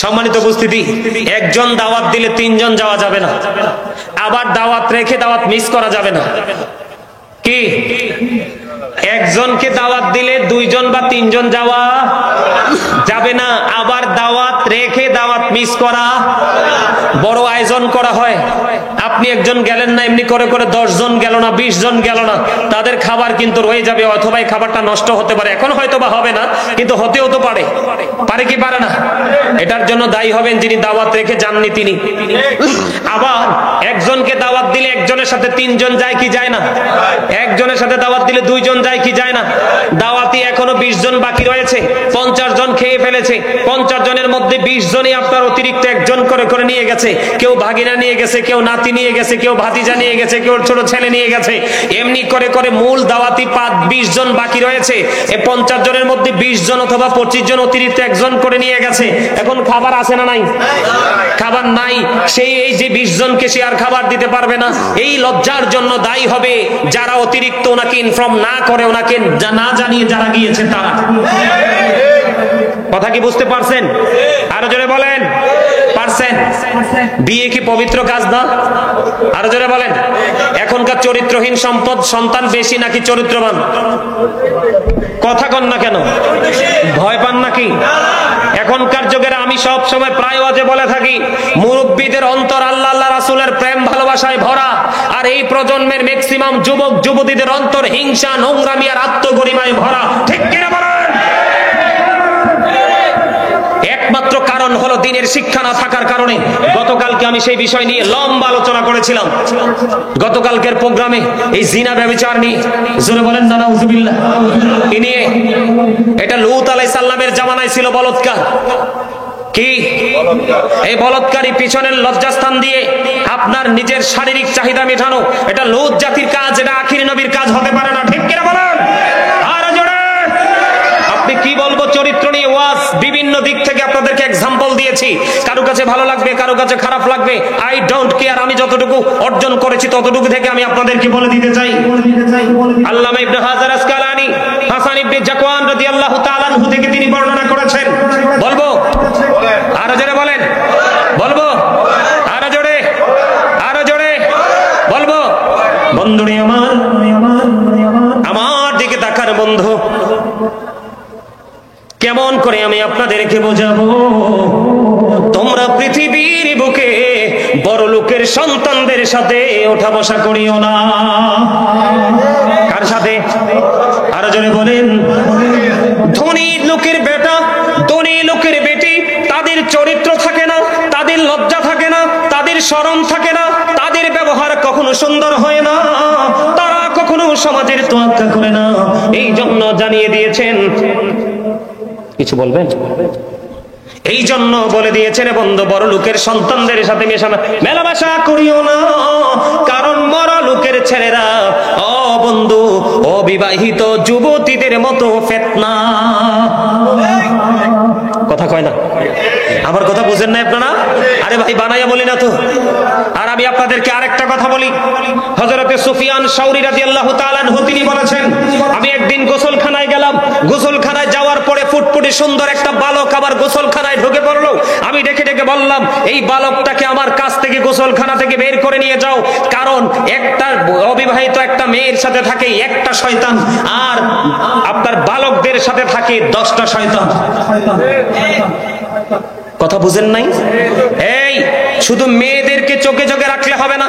সম্মানিত উপস্থিতি, একজন দাওয়াত দিলে তিনজন যাওয়া যাবে না, আবার দাওয়াত রেখে দাওয়াত মিস করা যাবে না। কি? একজনকে দাওয়াত দিলে দুইজন বা তিনজন যাওয়া যাবে না, আবার দাওয়াত রেখে দাওয়াত মিস করা। বড় আয়োজন করা হয়, আপনি একজন গেলেন না, এমনি করে করে 10 জন গেল না, 20 জন গেল না, তাদের খাবার কিন্তু রয়ে যাবে, অথবা এই খাবারটা নষ্ট হতে পারে। এখন হয়তো বা হবে না, কিন্তু হতেও তো পারে। পারে কি পারে না? এটার জন্য দায়ী হবেন যিনি দাওয়াত রেখে যাননি তিনি। আবার একজনকে দাওয়াত দিলে একজনের সাথে তিনজন যায় কি যায় না? একজনের সাথে দাওয়াত দিলে দুইজন যায় কি যায় না? দাওয়াতি এখনো 20 জন বাকি রয়েছে, 50 জন খেয়ে ফেলেছে। 50 জনের মধ্যে 20 জনই আপনার অতিরিক্ত একজন করে করে নিয়ে গেছে। কেউ ভাগিনা নিয়ে গেছে, কেউ নাতি নিয়ে গেছে, কেউ ভাতিজা নিয়ে গেছে, কেউ ছোট ছেলে নিয়ে গেছে। এমনি করে করে মূল দাওয়াতি 20 জন বাকি রয়েছে। এই 50 জনের মধ্যে 20 জন অথবা 25 জন অতিরিক্ত একজন করে নিয়ে গেছে। এখন খাবার আছে না নাই? খাবার নাই। সেই এই যে 20 জনকে সে আর খাবার দিতে পারবে না। এই লজ্জার জন্য দায়ী হবে যারা অতিরিক্ত ওনাকে ইনফর্ম না করে, ওনাকে না জানিয়ে যারা গিয়েছে তারা। কথা কি বুঝতে পারছেন? আরো জোরে বলেন, পারছেন? বিয়ে কি পবিত্র কাজ না? আরো জোরে বলেন। এখনকার চরিত্রহীন সন্তান বেশি নাকি চরিত্রবান? কথা কন না কেন? ভয় পান নাকি? এখনকার যুগের আমি সব সময় প্রায় ওয়াজে বলে থাকি, মুরব্বীদের অন্তর আল্লাহ আল্লাহ রাসূলের প্রেম ভালোবাসায় ভরা, আর এই প্রজন্মের ম্যাক্সিমাম যুবক যুবতীদের অন্তর হিংসা, নোংরামি আর আত্মগরিমায় ভরা। ঠিক কিনা বলেন? একমাত্র কারণ হলো দিনের শিক্ষা না থাকার কারণে। গতকালকে আমি সেই বিষয় নিয়ে লম্বা আলোচনা করেছিলাম। গতকালকের প্রোগ্রামে এই জিনা ব্যভিচার নিয়ে, জোরে বলেন না নাউজুবিল্লাহ, নিয়ে এটা লূত আলাইহিস সালামের জামানায় ছিল বলৎকার। কি এই বলৎকারী পিছনের লজ্জাস্থান দিয়ে আপনার নিজের শারীরিক চাহিদা মেটানো, এটা লূত জাতির কাজ, এটা আখির নবীর কাজ হতে পারে না। ঠিক কিনা বলেন? আর জোরে আপনি কি বলবো চরিত্র নিয়ে ওয়াজ বিভিন্ন দিক থেকে আপনাদেরকে এক্সাম্পল দিয়েছি। কারো কাছে ভালো লাগবে, কারো কাছে খারাপ লাগবে, আই ডোন্ট কেয়ার। আমি যতটুকু অর্জন করেছি ততটুকু থেকে আমি আপনাদেরকে বলে দিতে চাই। আল্লামা ইবনে হাজার আসকালানী হাসান ইবনে জাকওয়ান রাদিয়াল্লাহু তাআলা আনহু থেকে তিনি বর্ণনা করেছেন। বলবো? আরো জোরে বলেন। বলবো? আরো জোরে, আরো জোরে বলবো। বন্ধুরে আমার দিকে তাকার বন্ধু, কেমন করে আমি আপনাদেরকে বোঝাবো? তোমরা পৃথিবীর বুকে বড় লোকের সন্তানদের সাথে ওঠা বসা করিও না। কার সাথে? আরো জোরে বলেন। ধনী লোকের বেটা, ধনী লোকের বেটি, তাদের চরিত্র থাকে না, তাদের লজ্জা থাকে না, তাদের শরম থাকে না, তাদের ব্যবহার কখনো সুন্দর হয় না, তারা কখনো সমাজের তোয়াক্কা করে না। এই জন্য জানিয়ে দিয়েছেন, কিছু বলবেন? এই জন্য বলে দিয়েছেন বন্ধু, বড় লোকের সন্তানদের সাথে মেলামেশা করিও না, কারণ বড় লোকের ছেলেরা ও বন্ধু অবিবাহিত যুবতীদের মতো ফিতনা। কথা কয় না? আমার কথা বুঝেন না আপনারা? আরে ভাই বানাইয়া বলি না তো। আর আমি আপনাদেরকে আরেকটা কথা বলি। হযরতে সুফিয়ান সাউরী রাদিয়াল্লাহু তাআলা আনহু তিনি বলেছেন, আমি একদিন গোসলখানায় গেলাম। গোসলখানায় যাওয়ার পরে ফুটফুটে সুন্দর একটা বালক আবার গোসলখানায় ঢুকে পড়লো। আমি ডেকে ডেকে বললাম, এই বালকটাকে আমার কাছ থেকে গোসলখানা থেকে বের করে নিয়ে যাও, কারণ একটা অবিবাহিত একটা মেয়ের সাথে থাকে একটা শয়তান, আর আপনার বালকদের সাথে থাকে 10টা শয়তান। কথা বুঝেন নাই? এই শুধু মেয়েদেরকে চোখে চোখে রাখলে হবে না।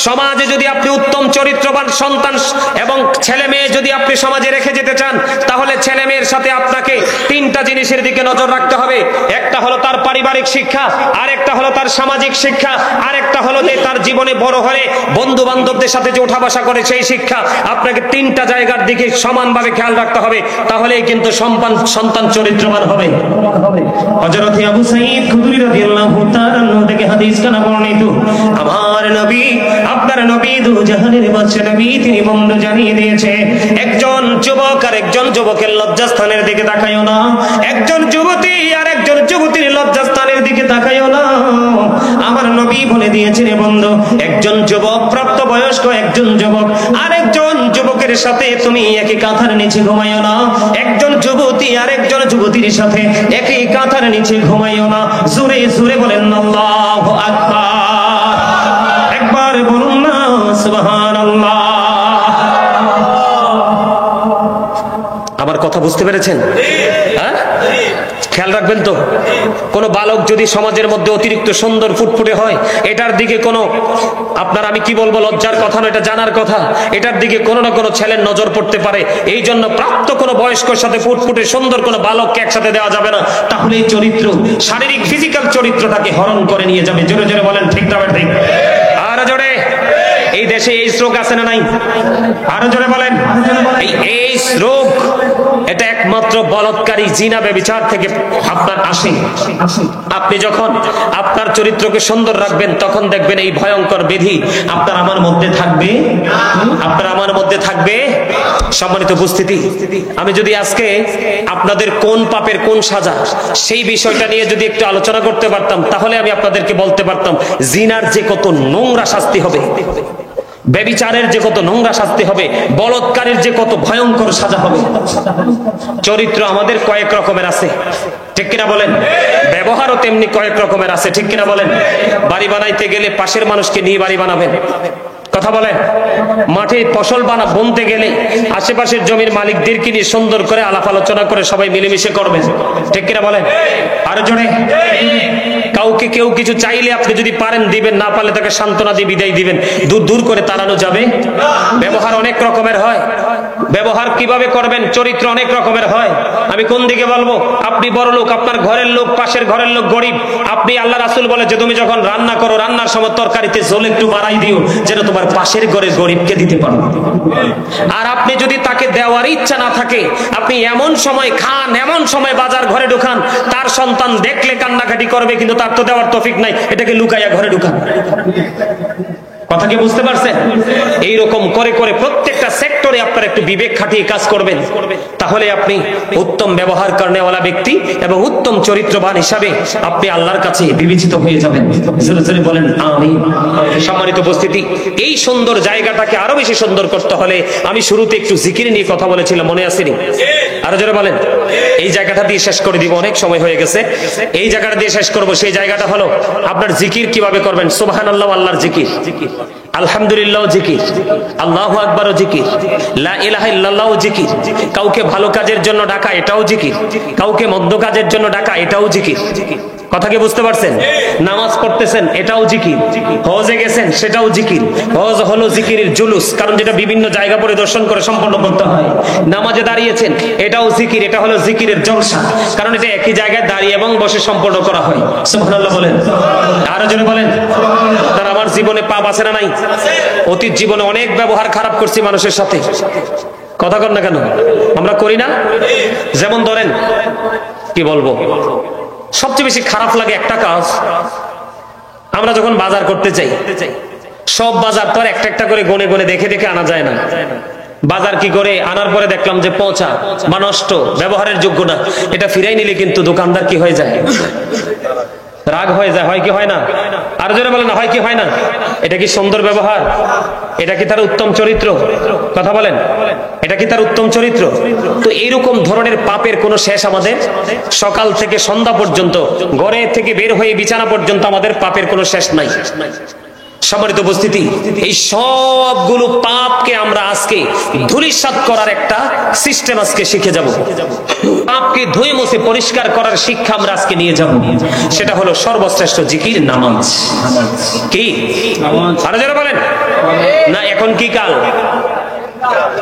সমাজে যদি আপনি উত্তম চরিত্রবান সন্তান এবং ছেলে মেয়ে যদি আপনি সমাজে রেখে যেতে চান, তাহলে ছেলে মেয়ের সাথে আপনাকে 3টা জিনিসের দিকে নজর রাখতে হবে। একটা হলো তার পারিবারিক শিক্ষা, আরেকটা হলো তার সামাজিক শিক্ষা, আরেকটা হলো যে তার জীবনে বড় হলে বন্ধু বান্ধবদের সাথে যে ওঠা বসা করে সেই শিক্ষা। আপনাকে 3টা জায়গার দিকে সমানভাবে খেয়াল রাখতে হবে, তাহলেই কিন্তু সন্তান চরিত্রবান হবে। হযরত আবু সাঈদ খুদরি রাদিয়াল্লাহু তাআলা থেকে হাদিস কানা বর্ণিত, আমার নবী আপনার নবী দু জাহানের বাদশা নবী তিনি বন্ধ জানিয়ে দিয়েছে, একজন যুবক আর একজন যুবকের লজ্জাস্থানের দিকে তাকায়ও না, একজন যুবতী আর একজন যুবতীর লজ্জাস্থানের দিকে তাকায়ও না। আমার নবী বলে দিয়েছেন বন্ধু, একজন যুবক প্রাপ্তবয়স্ক একজন যুবক আর একজন যুবকের সাথে তুমি একই কাঁথার নিচে ঘুমাইও না, একজন যুবতী আর একজন যুবতীর সাথে একই কাঁথার নিচে ঘুমাইও না। জোরে জোরে বলেন আল্লাহু আকবার। একবার বলুন না সুবহানাল্লাহ। আমার কথা বুঝতে পেরেছেন? হ্যাঁ, খেয়াল রাখবেন তো। কোন বালক যদি সমাজের মধ্যে অতিরিক্ত সুন্দর ফুটফুটে হয়, এটার দিকে কোনো আপনার আমি কি বলবো লজ্জার কথা না, এটা জানার কথা, এটার দিকে কোনো না কোনো ছেলের নজর পড়তে পারে। এই জন্য প্রাপ্ত কোনো বয়স্কর সাথে ফুটফুটে সুন্দর কোনো বালককে একসাথে দেওয়া যাবে না, তাহলে এই চরিত্র শারীরিক ফিজিক্যাল চরিত্রটাকে হরণ করে নিয়ে যাবে। জোরে জোরে বলেন ঠিক না ঠিক? আর জোরে। এই দেশে এইডস রোগ আছে না নাই? আরো জোরে বলেন। এই এইডস রোগ এটা একমাত্র বলৎকারী জিনা ব্যভিচার থেকে আপনার আসে। আপনি যখন আপনার চরিত্রকে সুন্দর রাখবেন তখন দেখবেন এই ভয়ঙ্কর ব্যাধি আপনার আমার মধ্যে থাকবে, আপনার আমার মধ্যে থাকবে। সম্মানিত উপস্থিতি, আমি যদি আজকে আপনাদের কোন পাপের কোন সাজা সেই বিষয়টা নিয়ে যদি একটু আলোচনা করতে পারতাম, তাহলে আমি আপনাদেরকে বলতে পারতাম জিনার যে কত নোংরা শাস্তি হবে, ব্যভিচারের যে কত নোংরা শাস্তি হবে, বলৎকারের যে কত ভয়ঙ্কর সাজা হবে। চরিত্র আমাদের কয়েক রকমের আছে, ঠিক কিনা বলেন? ব্যবহারও তেমনি কয়েক রকমের আছে, ঠিক কিনা বলেন? বাড়ি বানাইতে গেলে পাশের মানুষকে নিয়ে বাড়ি বানাবেন, কথা বলেন। মাঠে ফসল বুনতে গেলে আশেপাশের জমির মালিকদেরকে নিয়ে সুন্দর করে আলাপ আলোচনা করে সবাই মিলেমিশে করবেন, ঠিক কিনা বলেন? আরো জোরে। কাউকে কেউ কিছু চাইলে আপনি যদি পারেন দিবেন, না পারলে তাকে সান্ত্বনা দিয়ে বিদায় দিবেন, দূর দূর করে তাড়ানো যাবে। ব্যবহার অনেক রকমের হয়, ব্যবহার কিভাবে করবেন, চরিত্র অনেক রকমের হয়। আমি কোন দিকে বলবো? আপনি বড় লোক, আপনার ঘরের লোক, পাশের ঘরের লোক গরিব, আপনি আল্লাহ রাসূল বলে যে তুমি যখন রান্না করো রান্নার সময় তরকারিতে ঝোল একটু বাড়াই দিও যেন তোমার পাশের ঘরের গরিবকে দিতে পারো। আর আপনি যদি তাকে দেওয়ার ইচ্ছা না থাকে, আপনি এমন সময় খান, এমন সময় বাজার ঘরে ঢুকান, তার সন্তান দেখলে কান্নাকাটি করবে কিন্তু তার তো দেওয়ার তৌফিক নাই, এটাকে লুকাইয়া ঘরে ঢুকান। কথা কি বুঝতে পারছেন? এইরকম করে করে প্রত্যেকটা সেক্টরে আপনার একটু বিবেক খাটিয়ে কাজ করবেন, তাহলে আপনি উত্তম ব্যবহার করেওয়ালা ব্যক্তি এবং উত্তম চরিত্রবান হিসাবে আপনি আল্লাহর কাছে বিবেচিত হয়ে যাবেন। জোরে জোরে বলেন আমিন। সম্মানিত উপস্থিতি, এই সুন্দর জায়গাটাকে আরো বেশি সুন্দর করতে হলে আমি শুরুতে একটু জিকির নিয়ে কথা বলেছিলাম, মনে আসেনি? আরো জোরে বলেন। এই জায়গাটা দিয়ে শেষ করে দিব, অনেক সময় হয়ে গেছে। এই জায়গাটা দিয়ে শেষ করব। সেই জায়গাটা হলো আপনার জিকির কিভাবে করবেন। সুবহানাল্লাহ, আল্লাহর জিকির, আলহামদুলিল্লাহ জিকির, আল্লাহু আকবারও জিকির, লা ইলাহা ইল্লাল্লাহও জিকির। কাউকে ভালো কাজের জন্য ডাকা, এটাও জিকির। কাউকে মন্দ কাজের জন্য ডাকা, এটাও জিকির। কথা কি বুঝতে পারছেন? নামাজ পড়তেছেন, এটাও জিকির। হজে গেছেন, সেটাও জিকির। হজ হলো জিকিরের জুলুস, কারণ যেটা বিভিন্ন জায়গা পরিদর্শন করে সম্পন্ন করতে হয়। নামাজে দাঁড়িয়েছেন, এটাও জিকির, এটা হলো জিকিরের জলসা, কারণ এটা একই জায়গায় দাঁড়িয়ে এবং বসে সম্পন্ন করা হয়। সুবহানাল্লাহ বলেন। আরো জোরে বলেন। তার আমার জীবনে পাপ আছে না নাই? অতীত জীবনে অনেক ব্যবহার খারাপ করছি মানুষের সাথে, কথা কর না কেন? আমরা করি না? যেমন ধরেন, কি বলবো, সবচেয়ে বেশি খারাপ লাগে একটা কাজ, আমরা যখন বাজার করতে চাই, সব বাজার তো আর একটা একটা করে গনে গনে দেখে দেখে আনা যায় না। বাজার কি করে আনার পরে দেখলাম যে পচা বা নষ্ট, ব্যবহারের যোগ্য না, এটা ফিরাই নিলে কিন্তু দোকানদার কি হয়ে যায়? রাগ হয়ে যায়, হয় কি হয় না? আর জোরে বলেন না, হয় কি হয় না? এটা কি সুন্দর ব্যবহার? এটা কি তার উত্তম চরিত্র? কথা বলেন, এটা কি তার উত্তম চরিত্র? তো এইরকম ধরনের পাপের কোনো শেষ আমাদের, সকাল থেকে সন্ধ্যা পর্যন্ত, ঘরে থেকে বের হয়ে বিছানা পর্যন্ত আমাদের পাপের কোনো শেষ নাই। সম্মানিত উপস্থিতি, এই সবগুলো পাপকে আমরা আজকে ধূলিসাৎ করার একটা সিস্টেম আজকে শিখে যাব। পাপকে ধুয়ে মুছে পরিষ্কার করার শিক্ষা আমরা আজকে নিয়ে যাব। সেটা হলো সর্বশ্রেষ্ঠ জিকির, নামাজ। কি আরো যারা বলেন না, এখন কি কাল?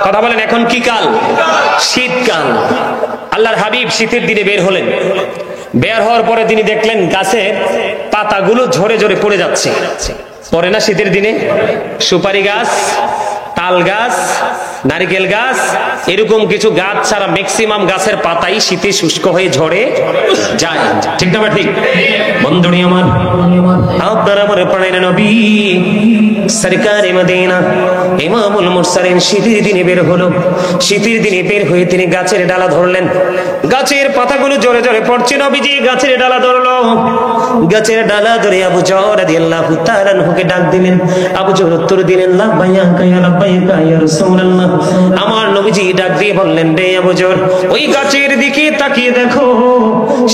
কথা বলেন, এখন কি কাল? শীতকাল। আল্লাহর হাবিব শীতের দিনে বের হলেন। বের হওয়ার পরে তিনি দেখলেন গাছের পাতাগুলো ঝরে ঝরে পড়ে যাচ্ছে। পরে না শীতের দিনে? সুপারি গাছ, তাল গাছ, নারিকেল গাছ, এরকম কিছু গাছ ছাড়া ম্যাক্সিমাম গাছের পাতাই শীতে শুষ্ক হয়ে ঝরে যায়, ঠিক না? ঠিক। বন্ধুনি আমার, আপনার আমার প্রাণের নবী সরকারে মদিনা ইমামুল মুরসালিন শীতের দিনে বের হলো। শীতের দিনে বের হয়ে তিনি গাছের ডালা ধরলেন। গাছের পাতাগুলো জোরে জোরে পড়ছে। নবীজি গাছের ডালা ধরলো। গাছের ডালা ধরে আবু যর রাদিয়াল্লাহু তাআলা আনহুকে ডাক দিলেন। আবু যর উত্তর দিলেন, লাব্বাইকা ইয়া লাব্বাইকা ইয়া রাসূলুল্লাহ। আমার নবীজি ডাক দিয়ে বললেন, রে আবু যর, ওই গাছের দিকে তাকিয়ে দেখো,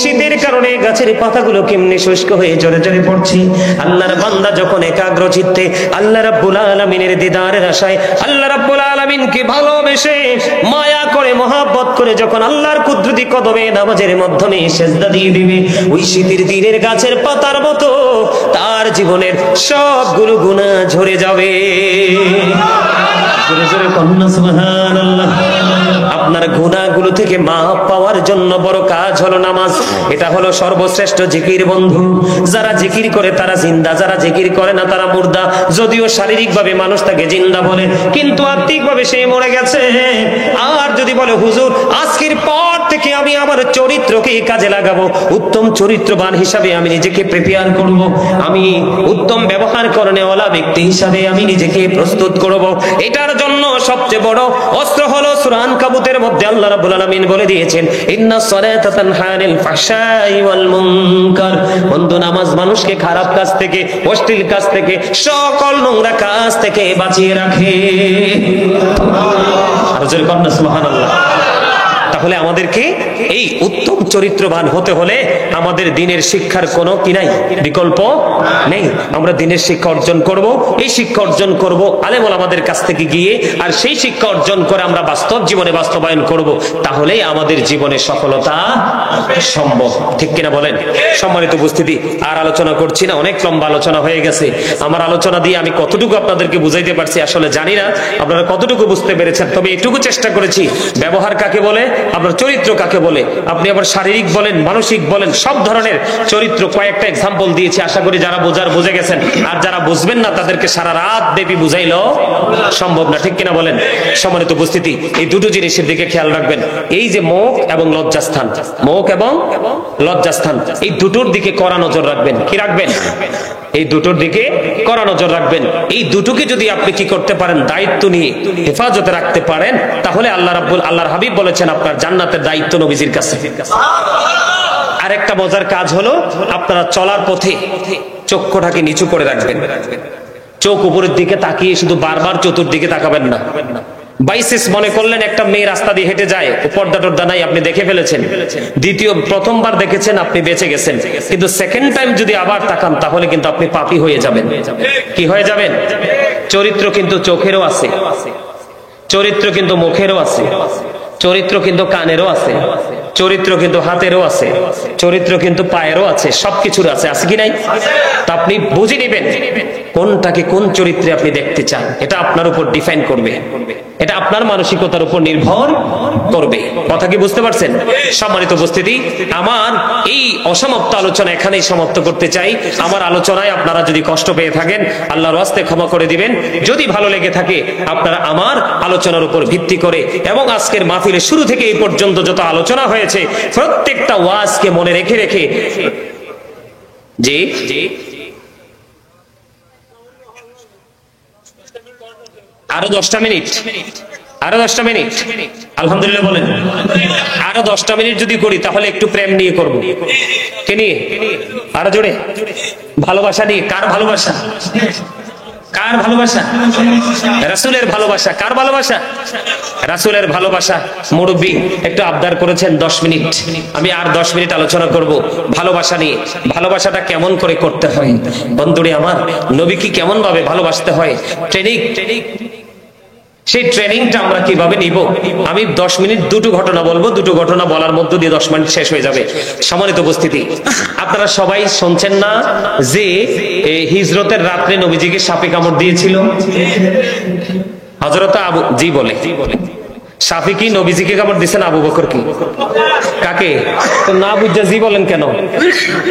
শীতের কারণে গাছের পাতাগুলো কেমনে শুষ্ক হয়ে জোরে জোরে পড়ছে। আল্লাহর বান্দা যখন একাগ্র চিত্তে আল্লাহ রাব্বুল আলামিনের দিদারের আশায়, আল্লাহ রাব্বুল আলামিনকে ভালোবেসে মায়া করে মহব্বত করে যখন আল্লাহর কুদরতি কদমে নামাজের মাধ্যমে সিজদা দিয়ে দিবে, ওই শীতের দিনের গাছের পাতার মতো তার জীবনের সবগুলো গুনাহ ঝরে যাবে। জোরে জোরে কন্যা সুবহানাল্লাহ। আপনার গুনাহগুলো থেকে মাফ পাওয়ার জন্য বড় কাজ হলো নামাজ। এটা হলো সর্বশ্রেষ্ঠ জিকির বন্ধু। যারা জিকির করে তারা জিন্দা, যারা জিকির করে না তারা মুর্দা। যদিও শারীরিক ভাবে মানুষ তাকে জিন্দা বলে, কিন্তু আত্মিক ভাবে সে মরে গেছে। আর যদি বলে হুজুর আজকের পর থেকে আমি আমার চরিত্রকে কাজে লাগাবো, উত্তম চরিত্রবান হিসাবে আমি নিজেকে প্রিপেয়ার করব, আমি উত্তম ব্যবহার করনেওয়ালা ব্যক্তি হিসাবে আমি নিজেকে প্রস্তুত করব, এটার জন্য সবচেয়ে বড় অস্ত্র হলো সূরা আনকাবুতের মধ্যে আল্লাহ রাব্বুল আলামিন বলে দিয়েছেন, ইন্নাস সালাতা তানহা আনিল ফাহশাই ওয়াল মুনকার। বন্ধু নামাজ মানুষকে খারাপ কাজ থেকে, অশ্লীল কাজ থেকে, সকল নোংরা কাজ থেকে বাঁচিয়ে রাখে। আর জোরে কন্যা সুবহানাল্লাহ। তাহলে আমাদেরকে এই উত্তম চরিত্রবান হতে হলে আমাদের দ্বীনের শিক্ষার কোনো কি নাই, বিকল্প নেই। আমরা দ্বীনের শিক্ষা অর্জন করব, এই শিক্ষা অর্জন করব আলেম ওলামাদের কাছ থেকে গিয়ে, আর সেই শিক্ষা অর্জন করে আমরা বাস্তব জীবনে বাস্তবায়ন করব, তাহলেই আমাদের জীবনে সফলতা সম্ভব। ঠিক কিনা বলেন? সম্মানিত উপস্থিতি, আর আলোচনা করছি না, অনেক লম্বা আলোচনা হয়ে গেছে। আমার আলোচনা দিয়ে আমি কতটুকু আপনাদেরকে বুঝাইতে পারছি আসলে জানি না আপনারা কতটুকু বুঝতে পেরেছেন, তবে এটুকু চেষ্টা করেছি। ব্যবহার কাকে বলে, আপনার চরিত্র কাকে বলে, আপনি আবার শারীরিক বলেন, মানসিক বলেন, সব ধরনের চরিত্র কয়েকটা এক্সাম্পল দিয়েছি। আশা করি যারা বোঝার বুঝে গেছেন, আর যারা বুঝবেন না তাদেরকে সারা রাত ব্যাপী বুঝাইলো সম্ভব না। ঠিক কিনা বলেন? সম্মানিত উপস্থিতি, এই দুটো জিনিসের দিকে খেয়াল রাখবেন। এই যে মুখ এবং লজ্জাস্থান, মুখ এবং লজ্জাস্থান, এই দুটোর দিকে কড়া নজর রাখবেন। কি রাখবেন? এই দুটোর দিকে কড়া নজর রাখবেন। এই দুটোকে যদি আপনি কি করতে পারেন, দায়িত্ব নিয়ে হেফাজতে রাখতে পারেন, তাহলে আল্লাহর হাবিব বলেছেন আপনার জান্নাতের দায়িত্ব নবীজির কাছে। আরেকটা মজার কাজ হলো আপনারা চলার পথে চক্ষুটাকে নিচু করে রাখবেন। চোখ উপরের দিকে তাকিয়ে শুধু বারবার চতুর্দিকে তাকাবেন না। বাইসেস মনে করলেন একটা মেয়ে রাস্তা দিয়ে হেঁটে যায়, পর্দা টর্দা নাই, আপনি দেখে ফেলেছেন। প্রথমবার দেখেছেন, আপনি বেঁচে গেছেন, কিন্তু সেকেন্ড টাইম যদি আবার তাকান তাহলে কিন্তু আপনি পাপী হয়ে যাবেন। কি হয়ে যাবেন? চরিত্র কিন্তু চোখেরও আছে, চরিত্র কিন্তু মুখেরও আছে, চরিত্র কিন্তু কানেরও আছে, চরিত্র কিন্তু হাতেরও আছে, চরিত্র কিন্তু পায়েরও আছে, সবকিছুর আছে। আছে কি নাই? তা আপনি বুঝে নেবেন কোনটাকে কোন চরিত্রে আপনি দেখতে চান। এটা আপনার উপর ডিফাইন করবে, এটা আপনার মানসিকতার উপর নির্ভর করবে। কথা কি বুঝতে পারছেন? সম্মানিত উপস্থিতি, আমার এই অসমাপ্ত আলোচনা এখানেই সমাপ্ত করতে চাই। আমার আলোচনায় আপনারা যদি কষ্ট পেয়ে থাকেন আল্লাহর ওয়াস্তে ক্ষমা করে দিবেন। যদি ভালো লেগে থাকে আপনারা আমার আলোচনার উপর ভিত্তি করে এবং আজকের মাহফিলের শুরু থেকে এই পর্যন্ত যত আলোচনা হয়েছে প্রত্যেকটা ওয়াজকে মনে রেখে রেখে জি আরো 10টা মিনিট, আরো 10টা মিনিট, আলহামদুলিল্লাহ বলেন। আরো 10টা মিনিট যদি করি তাহলে একটু প্রেম নিয়ে করবো। কে নিয়ে? আরো জোরে। ভালোবাসা নিয়ে। কার ভালোবাসা? কার ভালোবাসা? রাসূলের ভালোবাসা। কার ভালোবাসা? রাসূলের ভালোবাসা। মুরব্বি একটু আবদার করেছেন 10 মিনিট, আমি আর 10 মিনিট আলোচনা করব ভালোবাসা নিয়ে। ভালোবাসাটা কেমন করে করতে হয় বন্ধুরে আমার, নবীকে কেমন ভাবে ভালোবাসতে হয়, ট্রেনিং, সেই ট্রেনিংটা আমরা কিভাবে নিব। আমি 10 মিনিট দুটো ঘটনা বলবো, দুটো ঘটনা বলার মধ্য দিয়ে 10 মিনিট শেষ হয়ে যাবে। সম্মানিত উপস্থিতি, আপনারা সবাই শুনছেন না যে হিজরতের রাত্রে নবীজিকে সাপে কামড় দিয়েছিল? হযরত আবু জি বলে সাফি কি নবীজিকে কামড় দিয়েছেন? আবু বকর কি? কাকে? তো না বুঝা জি বলেন কেন?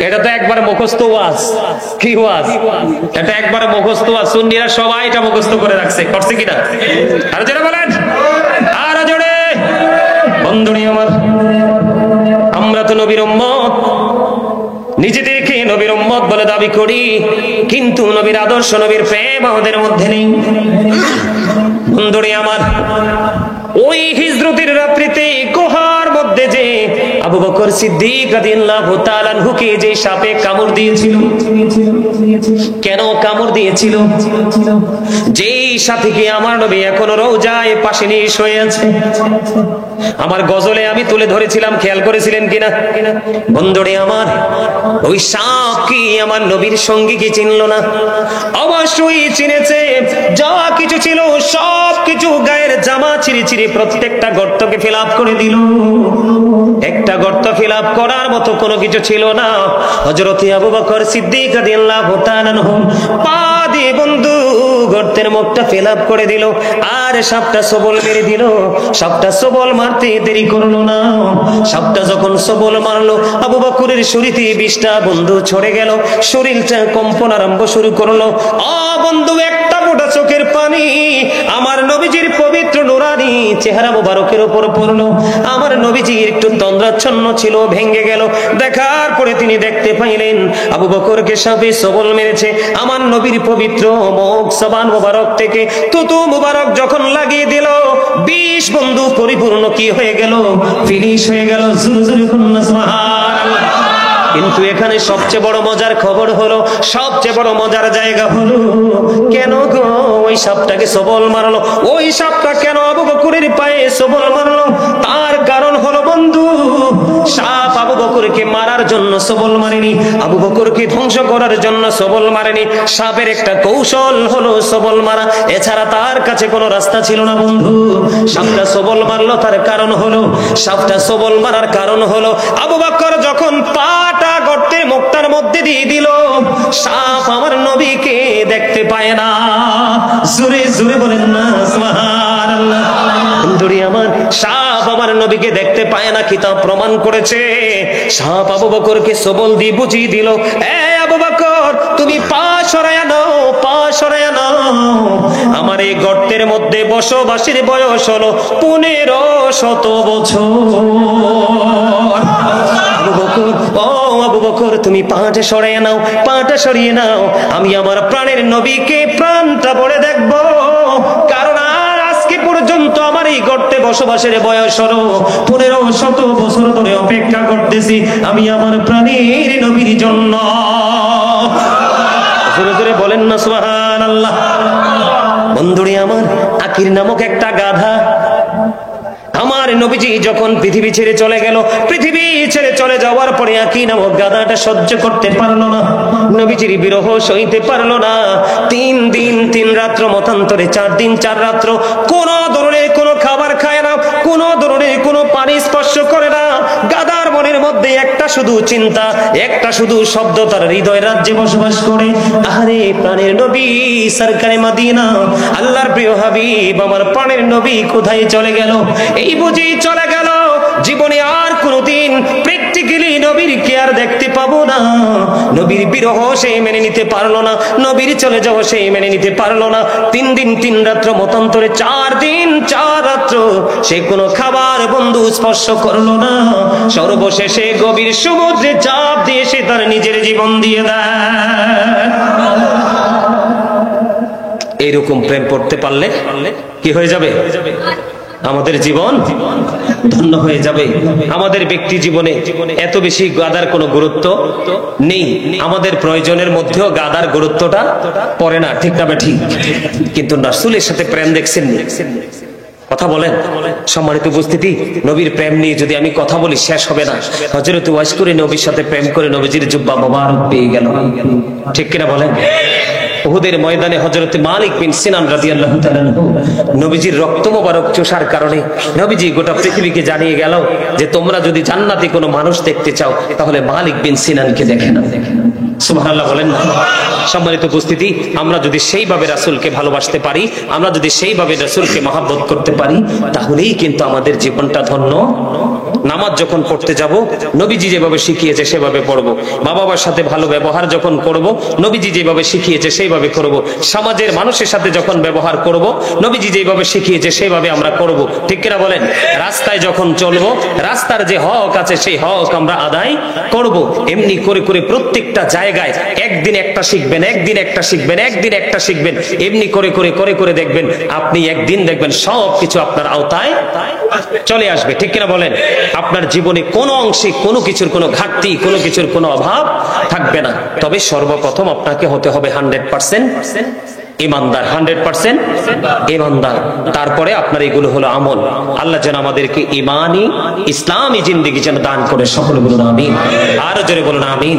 এটা তো একবারে মুখস্থ ওয়াজ। কি ওয়াজ এটা? একবারে মুখস্থ ওয়াজ। সুন্নিরা সবাই এটা মুখস্থ করে রাখছে, করছে কিনা? আরো জোরে বলেন, আরো জোরে। বন্ধুনি আমার, আমরা তো নবীর উম্মত, নিজেদেরকে নবীর উম্মত বলে দাবি করি, কিন্তু নবীর আদর্শ, নবীর প্রেম আমাদের মধ্যে নেই। বন্ধুরে আমার, ওই হিজরতের রাত্রিতে গুহার মধ্যে যে আবু বকর সিদ্দিক রাদিয়াল্লাহু তাআলা আনহুকে যে সাপে কামড় দিয়েছিল, কেন কামড় দিয়েছিল? যেই সাথীকে আমার নবী এখনো রওজায় পাশে নিয়ে শুয়ে আছে। আমার গজলে আমি তুলে ধরেছিলাম, খেয়াল করেছিলেন কিনা বন্ধুরে আমার? ওই সাপ কি আমার নবীর সঙ্গী কি চিনল না? অবশ্যই চিনেছে। যা কিছু ছিল সব কিছু গায়ের জামা ছিঁড়ে ছিঁড়ে প্রত্যেকটা গর্তকে ফিল আপ করে দিল। একটা গর্ত ফিল আপ করার মতো কোনো কিছু ছিল না। হযরত আবু বকর সিদ্দিক রাদিয়াল্লাহু তাআলা আনহু পা দিয়ে বন্ধু গর্তে গর্তের মুখটা ফিল আপ করে দিল, আর সাপটা সবল মেরে দিল। সাপটা সবল মারতে দেরি করলো না। সাপটা যখন সবল মারলো, আবু বকরের শরীরে 20টা বন্ধু ছড়ে গেল, শরীরটা কম্পন আরম্ভ শুরু করলো। বন্ধু, একটা ফোঁটা চোখের পানি আমার নবীজির পবিত্র নুরানি চেহারা মোবারকের উপর পড়লো। আমার নবীজির একটু তন্দ্রাচ্ছন্ন ছিল, ভেঙে গেল। দেখার পরে তিনি দেখতে পাইলেন আবু বকরকে সাপে সবল মেরেছে। আমার নবীর পবিত্র মুখ জবান মোবারক থেকে থুতু মোবারক যখন লাগিয়ে দিল, 20 বন্ধু পরিপূর্ণ কি হয়ে গেল? ফিনিশ হয়ে গেল। সুবহানাল্লাহ। কিন্তু এখানে সবচেয়ে বড় মজার খবর হলো, সবচেয়ে বড় মজার জায়গা হলো, কেন গো ওই সাপটাকে সবল মারলো? ওই সাপটা কেন আবু বকরের পায়ে সবল মারলো? তার কারণ হলো বন্ধু, সাপ আবু বকরকে মারার জন্য সবল মারেনি, আবু বকরকে ধ্বংস করার জন্য সবল মারেনি। সাপের একটা কৌশল হলো সবল মারা, এছাড়া তার কাছে কোনো রাস্তা ছিল না বন্ধু। সাপটা সবল মারলো, তার কারণ হলো, সাপটা সবল মারার কারণ হলো আবু বকর যখন পাটা গর্তের মুখটার মধ্যে দিয়ে দিল, সাপ আমার নবীকে দেখতে পায় না। জোরে জোরে বলেন না সুবহানাল্লাহ। বন্ধুরি আমার, সাপ আমার নবীকে দেখতে পায় না, কিতাব প্রমাণ করেছে। সাপ আবু বকরকে সবল দিয়ে বুঝিয়ে দিল, আবু বকর তুমি পা সরায়া নাও, পা সরায়া নাও। আমার এই গর্তের মধ্যে বসবাসের বয়স হলো 1500 বছর। আবু বকর, আবু বকর তুমি পাটা সরিয়ে নাও, পাটা সরিয়ে নাও। আমি আমার প্রাণের নবীকে প্রাণটা ভরে দেখবো, কারণ আর আজকে পর্যন্ত আমার এই গর্তে বসবাসের বয়স হলো 1500 বছর ধরে অপেক্ষা করতেছি আমি আমার প্রাণের নবীর জন্য। জোরে জোরে বলেন না সুবহানাল্লাহ। বন্ধুরে আমার, আকির নামক একটা গাধা আমার নবীজি যখন পৃথিবী ছেড়ে চলে গেল, পৃথিবী ছেড়ে চলে যাওয়ার পরে আকি নামক গাধাটা সহ্য করতে পারলো না, নবীজির বিরহ সইতে পারলো না। 3 দিন 3 রাত্র মতান্তরে 4 দিন 4 রাত্র কোন ধরনের কোনো খাবার খায় না, কোন ধরনের কোনো পানি স্পর্শ করে না। গাধার মনের মধ্যে একটা শুধু চিন্তা, একটা শুধু শব্দ, তার হৃদয় রাজ্যে বসবাস করে, আরে প্রাণের নবী সরকারে মদিনা, আল্লাহর প্রিয় হাবিব আমার প্রাণের নবী কোথায় চলে গেল? এই বুঝি চলে গেল, জীবনে আর কোনদিন প্র্যাকটিক্যালি নবীর কে আর দেখতে পাবো না। নবীর বিরহ সে মেনে নিতে পারলো না, নবীর চলে যাওয়া সে মেনে নিতে পারলো না। 3 দিন 3 রাত্র মতান্তরে 4 দিন 4 রাত্র সে কোনো খাবার বন্ধু স্পর্শ করলো না। সর্বশেষে গভীর সমুদ্রে চাপ দিয়ে সে তার নিজের জীবন দিয়ে দেয়। এইরকম প্রেম করতে পারলে কি হয়ে যাবে? আমাদের জীবন ধন্য হয়ে যাবে। আমাদের ব্যক্তি জীবনে এত বেশি গাদার কোনো গুরুত্ব নেই, আমাদের প্রয়োজনের মধ্যেও গাদার গুরুত্বটা পড়ে না, ঠিক না? ঠিক। কিন্তু রাসূলের সাথে প্রেম দেখছেন, কথা বলেন সম্মানিত উপস্থিতি, নবীর প্রেম নিয়ে যদি আমি কথা বলি শেষ হবে না। হযরত ওয়াইস করে নবীর সাথে প্রেম করে নবীজির জুব্বা মোবারক পেয়ে গেল, ঠিক কিনা বলেন? উহুদের ময়দানে হযরত মালিক বিন সিনান রাদিয়াল্লাহু তাআলা নবীজির রক্ত মোবারক চোষার কারণে নবীজি গোটা পৃথিবীকে জানিয়ে গেল যে তোমরা যদি জান্নাতে কোনো মানুষ দেখতে চাও তাহলে মালিক বিন সিনানকে দেখে না। সুবহানাল্লাহ বলেন না? সম্মানিত উপস্থিতি, আমরা যদি সেইভাবে রাসূলকে ভালোবাসতে পারি, আমরা যদি সেইভাবে রাসূলকে মহব্বত করতে পারি, তাহলেই কিন্তু আমাদের জীবনটা ধন্য। নামাজ যখন পড়তে যাব নবীজি যেভাবে শিখিয়েছে সেভাবে পড়ব, মা বাবার সাথে ভালো ব্যবহার যখন করব নবীজি যেভাবে শিখিয়েছে সেইভাবে করব, সমাজের মানুষের সাথে যখন ব্যবহার করব নবীজি যেভাবে শিখিয়েছে সেইভাবে আমরা করব, ঠিক কিনা বলেন? রাস্তায় যখন চলবো রাস্তার যে হক আছে সেই হক আমরা আদায় করব। এমনি করে করে প্রত্যেকটা জায়গায় একদিন একটা শিখবেন, একদিন একটা শিখবেন, একদিন একটা শিখবেন, এমনি করে করে করে করে দেখবেন আপনি একদিন দেখবেন সব কিছু আপনার আওতায় চলে আসবে, ঠিক কিনা বলেন? আপনার জীবনে কোনো অংশে কোনো কিছুর কোনো ঘাটতি, কোনো কিছুর কোনো অভাব থাকবে না। তবে সর্বপ্রথম আপনাকে হতে হবে 100% ইমানদার, 100% ইমানদার। তারপরে আপনার এগুলো হলো আমল। আল্লাহ যেন আমাদেরকে ইমানি ইসলামী জিন্দেগি যেন দান করে, সকলে বলুন আমিন। আরো জোরে বলুন আমিন।